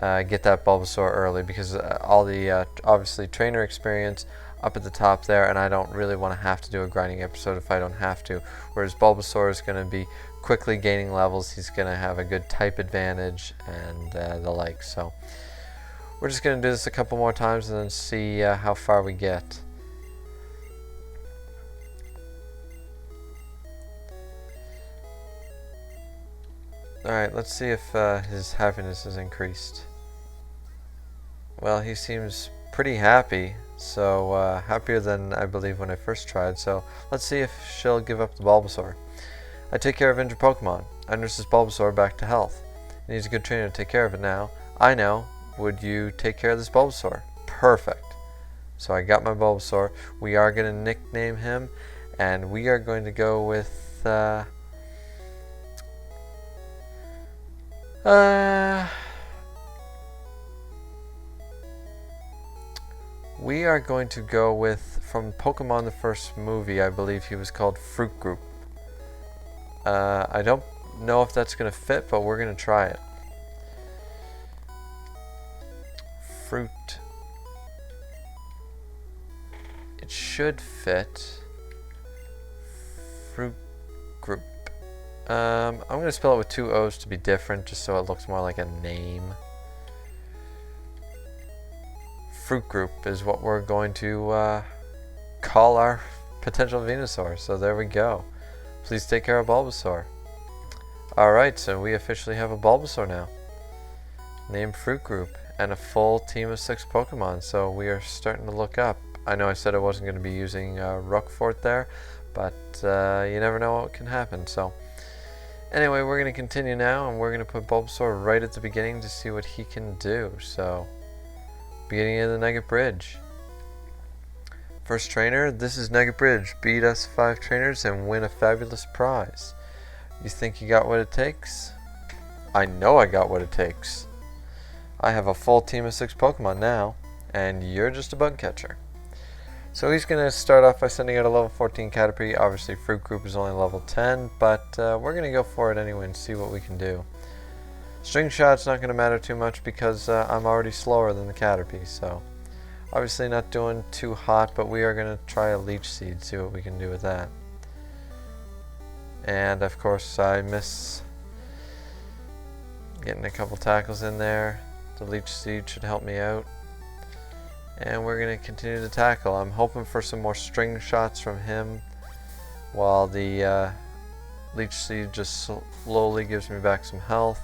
get that Bulbasaur early, because all the obviously trainer experience up at the top there, and I don't really want to have to do a grinding episode if I don't have to, whereas Bulbasaur is going to be quickly gaining levels. He's going to have a good type advantage and the like. So we're just going to do this a couple more times and then see how far we get. Alright, let's see if his happiness has increased. Well, he seems pretty happy, so happier than I believe when I first tried. So let's see if she'll give up the Bulbasaur. I take care of injured Pokemon. I nurse this Bulbasaur back to health. It needs a good trainer to take care of it now. I know. Would you take care of this Bulbasaur? Perfect. So I got my Bulbasaur. We are going to nickname him, and we are going to go with we are going to go with, from Pokemon the first movie, I believe he was called Fruit Group. I don't know if that's going to fit, but we're going to try it. Fruit. It should fit. Fruit Group. I'm going to spell it with 2 O's to be different, just so it looks more like a name. Fruit Group is what we're going to call our potential Venusaur. So there we go. Please take care of Bulbasaur. Alright, so we officially have a Bulbasaur now. Named Fruit Group. And a full team of 6 Pokemon. So we are starting to look up. I know I said I wasn't going to be using Rookfort there, but you never know what can happen. So anyway, we're going to continue now, and we're going to put Bulbasaur right at the beginning to see what he can do. So, beginning of the Nugget Bridge. First trainer, this is Nugget Bridge. Beat us 5 trainers and win a fabulous prize. You think you got what it takes? I know I got what it takes. I have a full team of 6 Pokemon now, and you're just a bug catcher. So he's going to start off by sending out a level 14 Caterpie. Obviously Fruit Group is only level 10, but we're going to go for it anyway and see what we can do. String Shot's not going to matter too much because I'm already slower than the Caterpie, so obviously not doing too hot, but we are going to try a Leech Seed, see what we can do with that. And of course I miss getting a couple tackles in there. The Leech Seed should help me out. And we're going to continue to tackle. I'm hoping for some more string shots from him while the Leech Seed just slowly gives me back some health.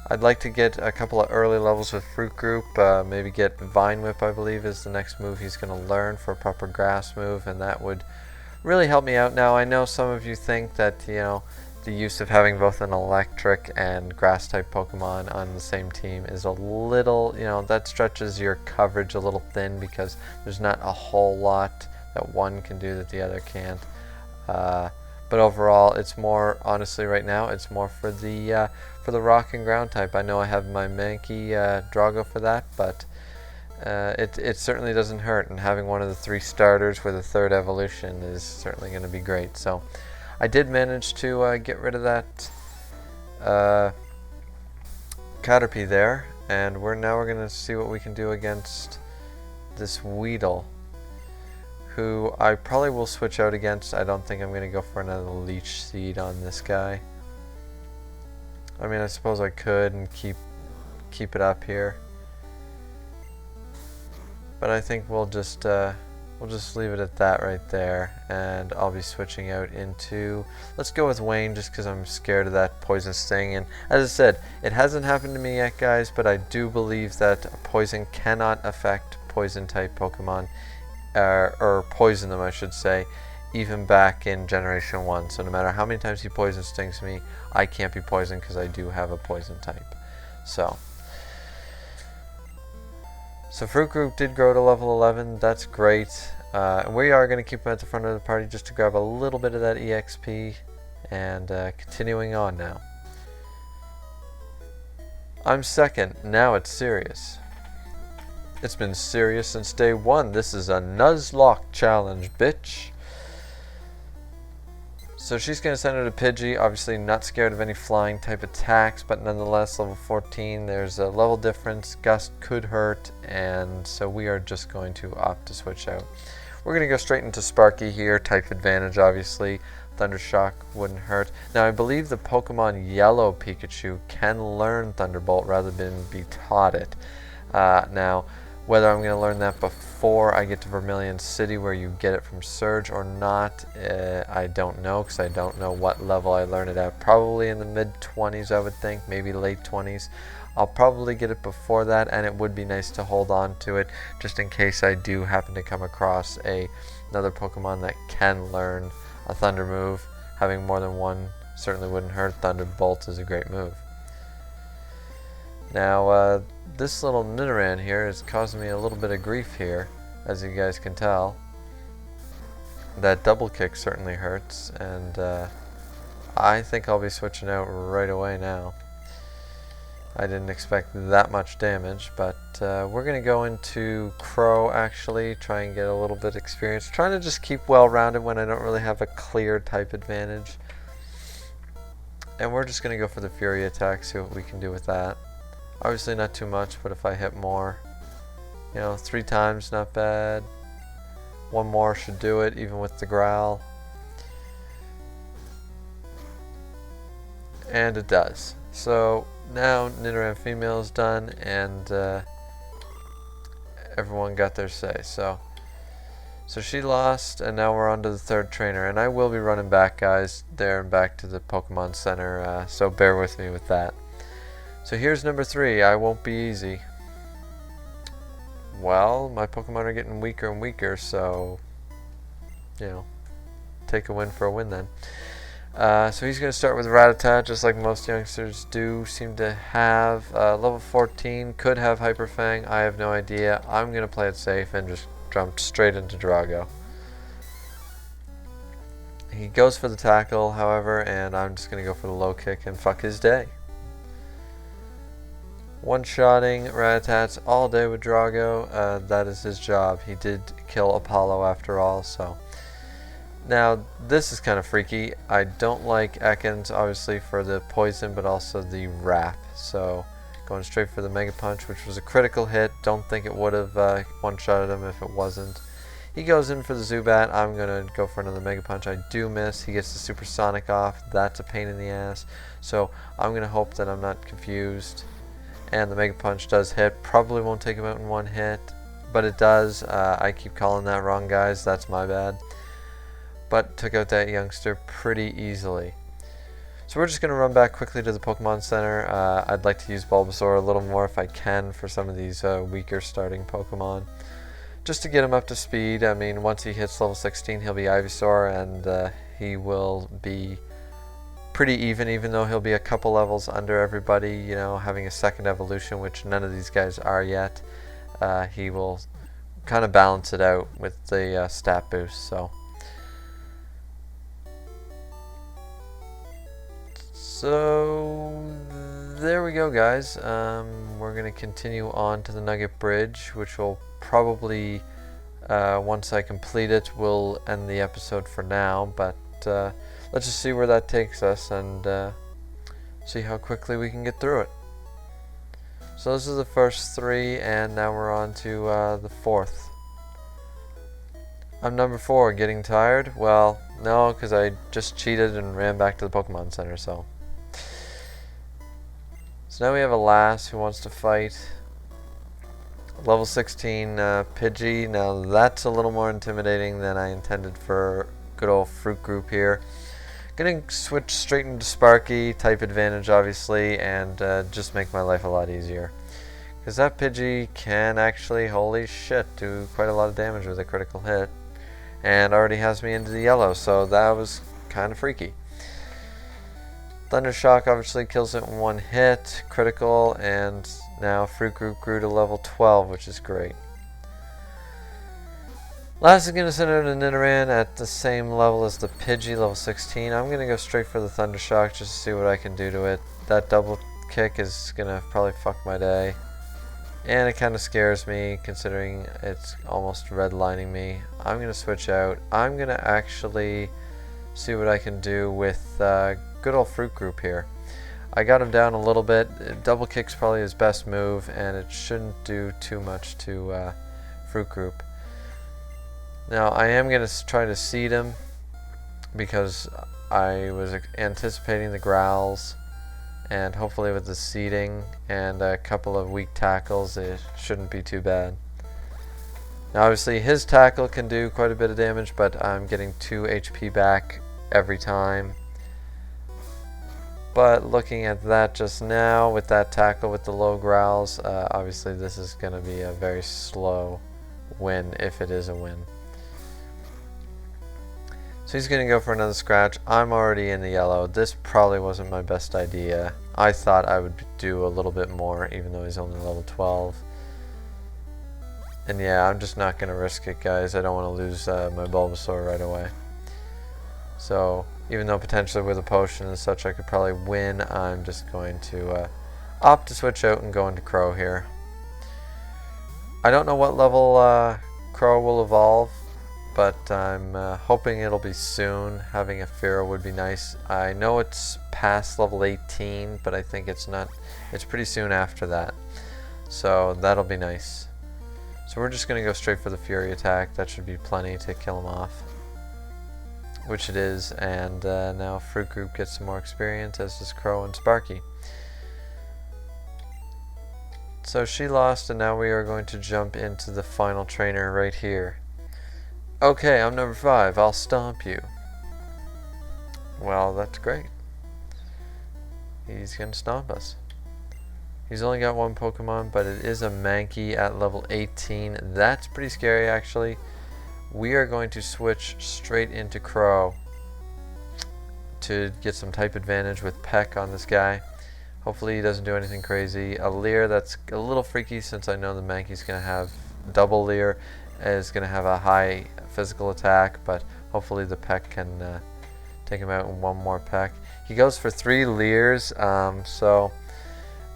I'd like to get a couple of early levels with Fruit Group, maybe get Vine Whip, I believe is the next move he's going to learn for a proper grass move, and that would really help me out. Now, I know some of you think that, you know, the use of having both an electric and grass type Pokemon on the same team is a little, you know, that stretches your coverage a little thin because there's not a whole lot that one can do that the other can't. But overall, it's more, honestly right now, it's more for the rock and ground type. I know I have my Mankey Drago for that, but it certainly doesn't hurt, and having one of the 3 starters with a 3rd evolution is certainly going to be great. So I did manage to get rid of that Caterpie there, and now we're going to see what we can do against this Weedle, who I probably will switch out against. I don't think I'm going to go for another Leech Seed on this guy. I mean, I suppose I could and keep it up here, but I think we'll just leave it at that right there, and I'll be switching out into, let's go with Wayne, just because I'm scared of that Poison Sting. And as I said, it hasn't happened to me yet, guys, but I do believe that poison cannot affect poison type Pokemon, or poison them, I should say, even back in Generation 1. So no matter how many times he Poison Stings me, I can't be poisoned because I do have a poison type. So Fruit Group did grow to level 11, that's great. And we are going to keep him at the front of the party just to grab a little bit of that EXP, and continuing on now. I'm second, now it's serious. It's been serious since day 1. This is a Nuzlocke challenge, bitch. So she's going to send her to Pidgey, obviously not scared of any flying type attacks, but nonetheless level 14, there's a level difference, Gust could hurt, and so we are just going to opt to switch out. We're going to go straight into Sparky here, type advantage obviously, Thundershock wouldn't hurt. Now I believe the Pokemon Yellow Pikachu can learn Thunderbolt rather than be taught it. Now, whether I'm going to learn that before I get to Vermilion City where you get it from Surge or not, I don't know, because I don't know what level I learn it at. Probably in the mid-20s, I would think, maybe late 20s. I'll probably get it before that, and it would be nice to hold on to it just in case I do happen to come across another Pokemon that can learn a Thunder move. Having more than one certainly wouldn't hurt. Thunderbolt is a great move. Now, this little Nidoran here is causing me a little bit of grief here, as you guys can tell. That double kick certainly hurts, and I think I'll be switching out right away now. I didn't expect that much damage, but we're going to go into Crow actually, try and get a little bit of experience. Trying to just keep well-rounded when I don't really have a clear type advantage. And we're just going to go for the Fury attack, see what we can do with that. Obviously not too much, but if I hit more, you know, 3 times, not bad. 1 more should do it, even with the growl. And it does. So now Nidoran female is done, and everyone got their say. So she lost, and now we're on to the 3rd trainer. And I will be running back, guys, there and back to the Pokemon Center, so bear with me with that. So here's number 3. I won't be easy. Well, my Pokemon are getting weaker and weaker, so, you know, take a win for a win then. So he's going to start with Rattata, just like most youngsters do seem to have. Level 14, could have Hyper Fang, I have no idea. I'm going to play it safe and just jump straight into Drago. He goes for the tackle, however, and I'm just going to go for the low kick and fuck his day. One-shotting Rattatas all day with Drago, that is his job. He did kill Apollo after all, so. Now, this is kind of freaky. I don't like Ekans, obviously, for the poison, but also the wrap. So, going straight for the Mega Punch, which was a critical hit. Don't think it would have one-shotted him if it wasn't. He goes in for the Zubat. I'm going to go for another Mega Punch. I do miss. He gets the Supersonic off. That's a pain in the ass. So, I'm going to hope that I'm not confused. And the Mega Punch does hit. Probably won't take him out in 1 hit, but it does. I keep calling that wrong, guys. That's my bad. but took out that youngster pretty easily. So we're just going to run back quickly to the Pokemon Center. I'd like to use Bulbasaur a little more if I can for some of these weaker starting Pokemon, just to get him up to speed. I mean, once he hits level 16, he'll be Ivysaur, and he will be pretty even though he'll be a couple levels under everybody, you know, having a second evolution, which none of these guys are yet. He will kind of balance it out with the stat boost. So there we go, guys. We're going to continue on to the Nugget Bridge, which will probably, once I complete it, will end the episode for now. But let's just see where that takes us and see how quickly we can get through it. So those are the first 3, and now we're on to the 4th. I'm number 4. Getting tired? Well, no, because I just cheated and ran back to the Pokemon Center, so now we have a lass who wants to fight. Level 16 Pidgey. Now that's a little more intimidating than I intended for good old Fruit Group here. Gonna switch straight into Sparky, type advantage obviously, and just make my life a lot easier. Because that Pidgey can actually, holy shit, do quite a lot of damage with a critical hit. And already has me into the yellow, so that was kind of freaky. Thunder Shock obviously kills it in 1 hit, critical, and now Fruit Group grew to level 12, which is great. Last is going to send out a Nidoran at the same level as the Pidgey, level 16. I'm going to go straight for the Thunder Shock just to see what I can do to it. That double kick is going to probably fuck my day. And it kind of scares me considering it's almost redlining me. I'm going to switch out. I'm going to actually see what I can do with good old Fruit Group here. I got him down a little bit. Double kick's probably his best move, and it shouldn't do too much to Fruit Group. Now I am going to try to seed him because I was anticipating the growls, and hopefully with the seeding and a couple of weak tackles it shouldn't be too bad. Now obviously his tackle can do quite a bit of damage, but I'm getting 2 HP back every time. But looking at that just now with that tackle with the low growls, obviously this is going to be a very slow win, if it is a win. So he's going to go for another scratch. I'm already in the yellow. This probably wasn't my best idea. I thought I would do a little bit more even though he's only level 12. And yeah, I'm just not going to risk it, guys. I don't want to lose my Bulbasaur right away. So even though potentially with a potion and such I could probably win, I'm just going to opt to switch out and go into Crow here. I don't know what level Crow will evolve, but I'm hoping it'll be soon. Having a Fearow would be nice. I know it's past level 18, but I think it's not. It's pretty soon after that, so that'll be nice. So we're just going to go straight for the Fury attack. That should be plenty to kill him off, which it is. And now Fruit Group gets some more experience, as does Crow and Sparky. So she lost, and now we are going to jump into the final trainer right here. Okay, I'm number 5. I'll stomp you. Well, that's great. He's going to stomp us. He's only got 1 Pokemon, but it is a Mankey at level 18. That's pretty scary, actually. We are going to switch straight into Crow to get some type advantage with Peck on this guy. Hopefully he doesn't do anything crazy. A Leer, that's a little freaky since I know the Mankey's going to have double Leer, is going to have a high physical attack, but hopefully the Peck can take him out in 1 more Peck. He goes for 3 Leers, so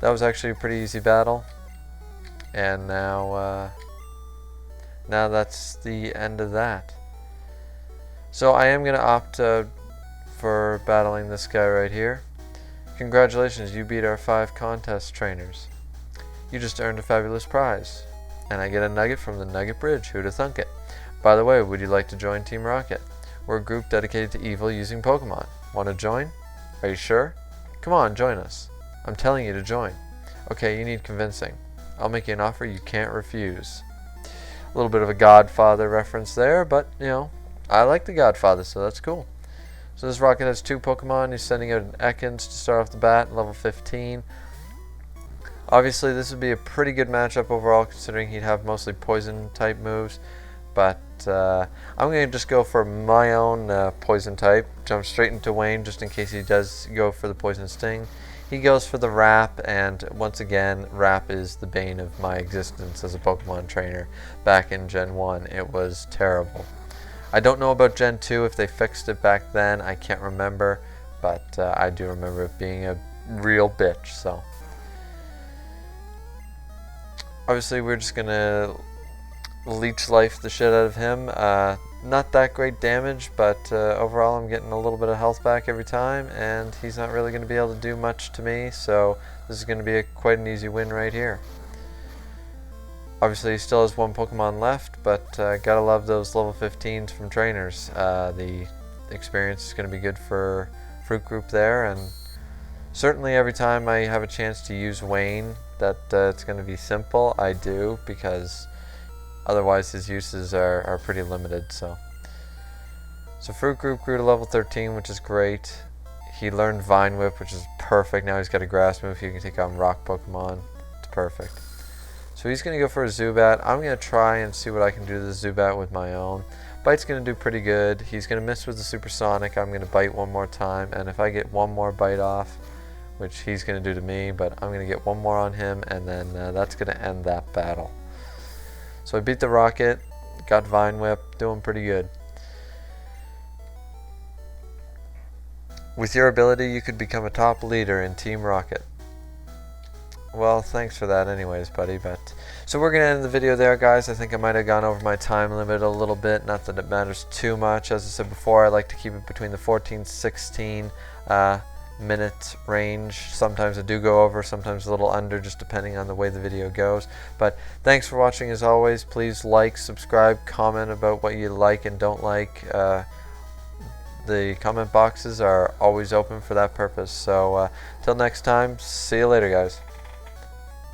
that was actually a pretty easy battle. And now that's the end of that. So I am going to opt for battling this guy right here. Congratulations, you beat our 5 contest trainers. You just earned a fabulous prize. And I get a nugget from the Nugget Bridge. Who'd have thunk it? By the way, would you like to join Team Rocket? We're a group dedicated to evil using Pokemon. Want to join? Are you sure? Come on, join us. I'm telling you to join. Okay, you need convincing. I'll make you an offer you can't refuse. A little bit of a Godfather reference there, but, you know, I like the Godfather, so that's cool. So this Rocket has 2 Pokemon. He's sending out an Ekans to start off the bat, level 15. Obviously, this would be a pretty good matchup overall, considering he'd have mostly poison-type moves. But I'm going to just go for my own poison type. Jump straight into Wayne, just in case he does go for the Poison Sting. He goes for the Wrap, and once again, Wrap is the bane of my existence as a Pokemon trainer. Back in Gen 1, it was terrible. I don't know about Gen 2 if they fixed it back then. I can't remember, but I do remember it being a real bitch. So obviously we're just gonna leech life the shit out of him. Not that great damage, but overall I'm getting a little bit of health back every time, and he's not really going to be able to do much to me, so this is going to be quite an easy win right here. Obviously he still has 1 Pokemon left, but gotta love those level 15s from trainers. The experience is going to be good for Fruit Group there, and certainly every time I have a chance to use Wayne that it's going to be simple, I do, because otherwise his uses are pretty limited. So Fruit Group grew to level 13, which is great. He learned Vine Whip, which is perfect. Now he's got a grass move. He can take on rock Pokemon. It's perfect. So he's going to go for a Zubat. I'm going to try and see what I can do to the Zubat with my own. Bite's going to do pretty good. He's going to miss with the Supersonic. I'm going to bite one more time, and if I get one more bite off, which he's going to do to me, but I'm going to get one more on him, and then that's going to end that battle. So I beat the Rocket, got Vine Whip, doing pretty good. With your ability, you could become a top leader in Team Rocket. Well, thanks for that anyways, buddy. So we're going to end the video there, guys. I think I might have gone over my time limit a little bit. Not that it matters too much. As I said before, I like to keep it between the 14-16 minute range. Sometimes I do go over, sometimes a little under, just depending on the way the video goes. But thanks for watching as always. Please like, subscribe, comment about what you like and don't like. The comment boxes are always open for that purpose. So till next time, see you later, guys.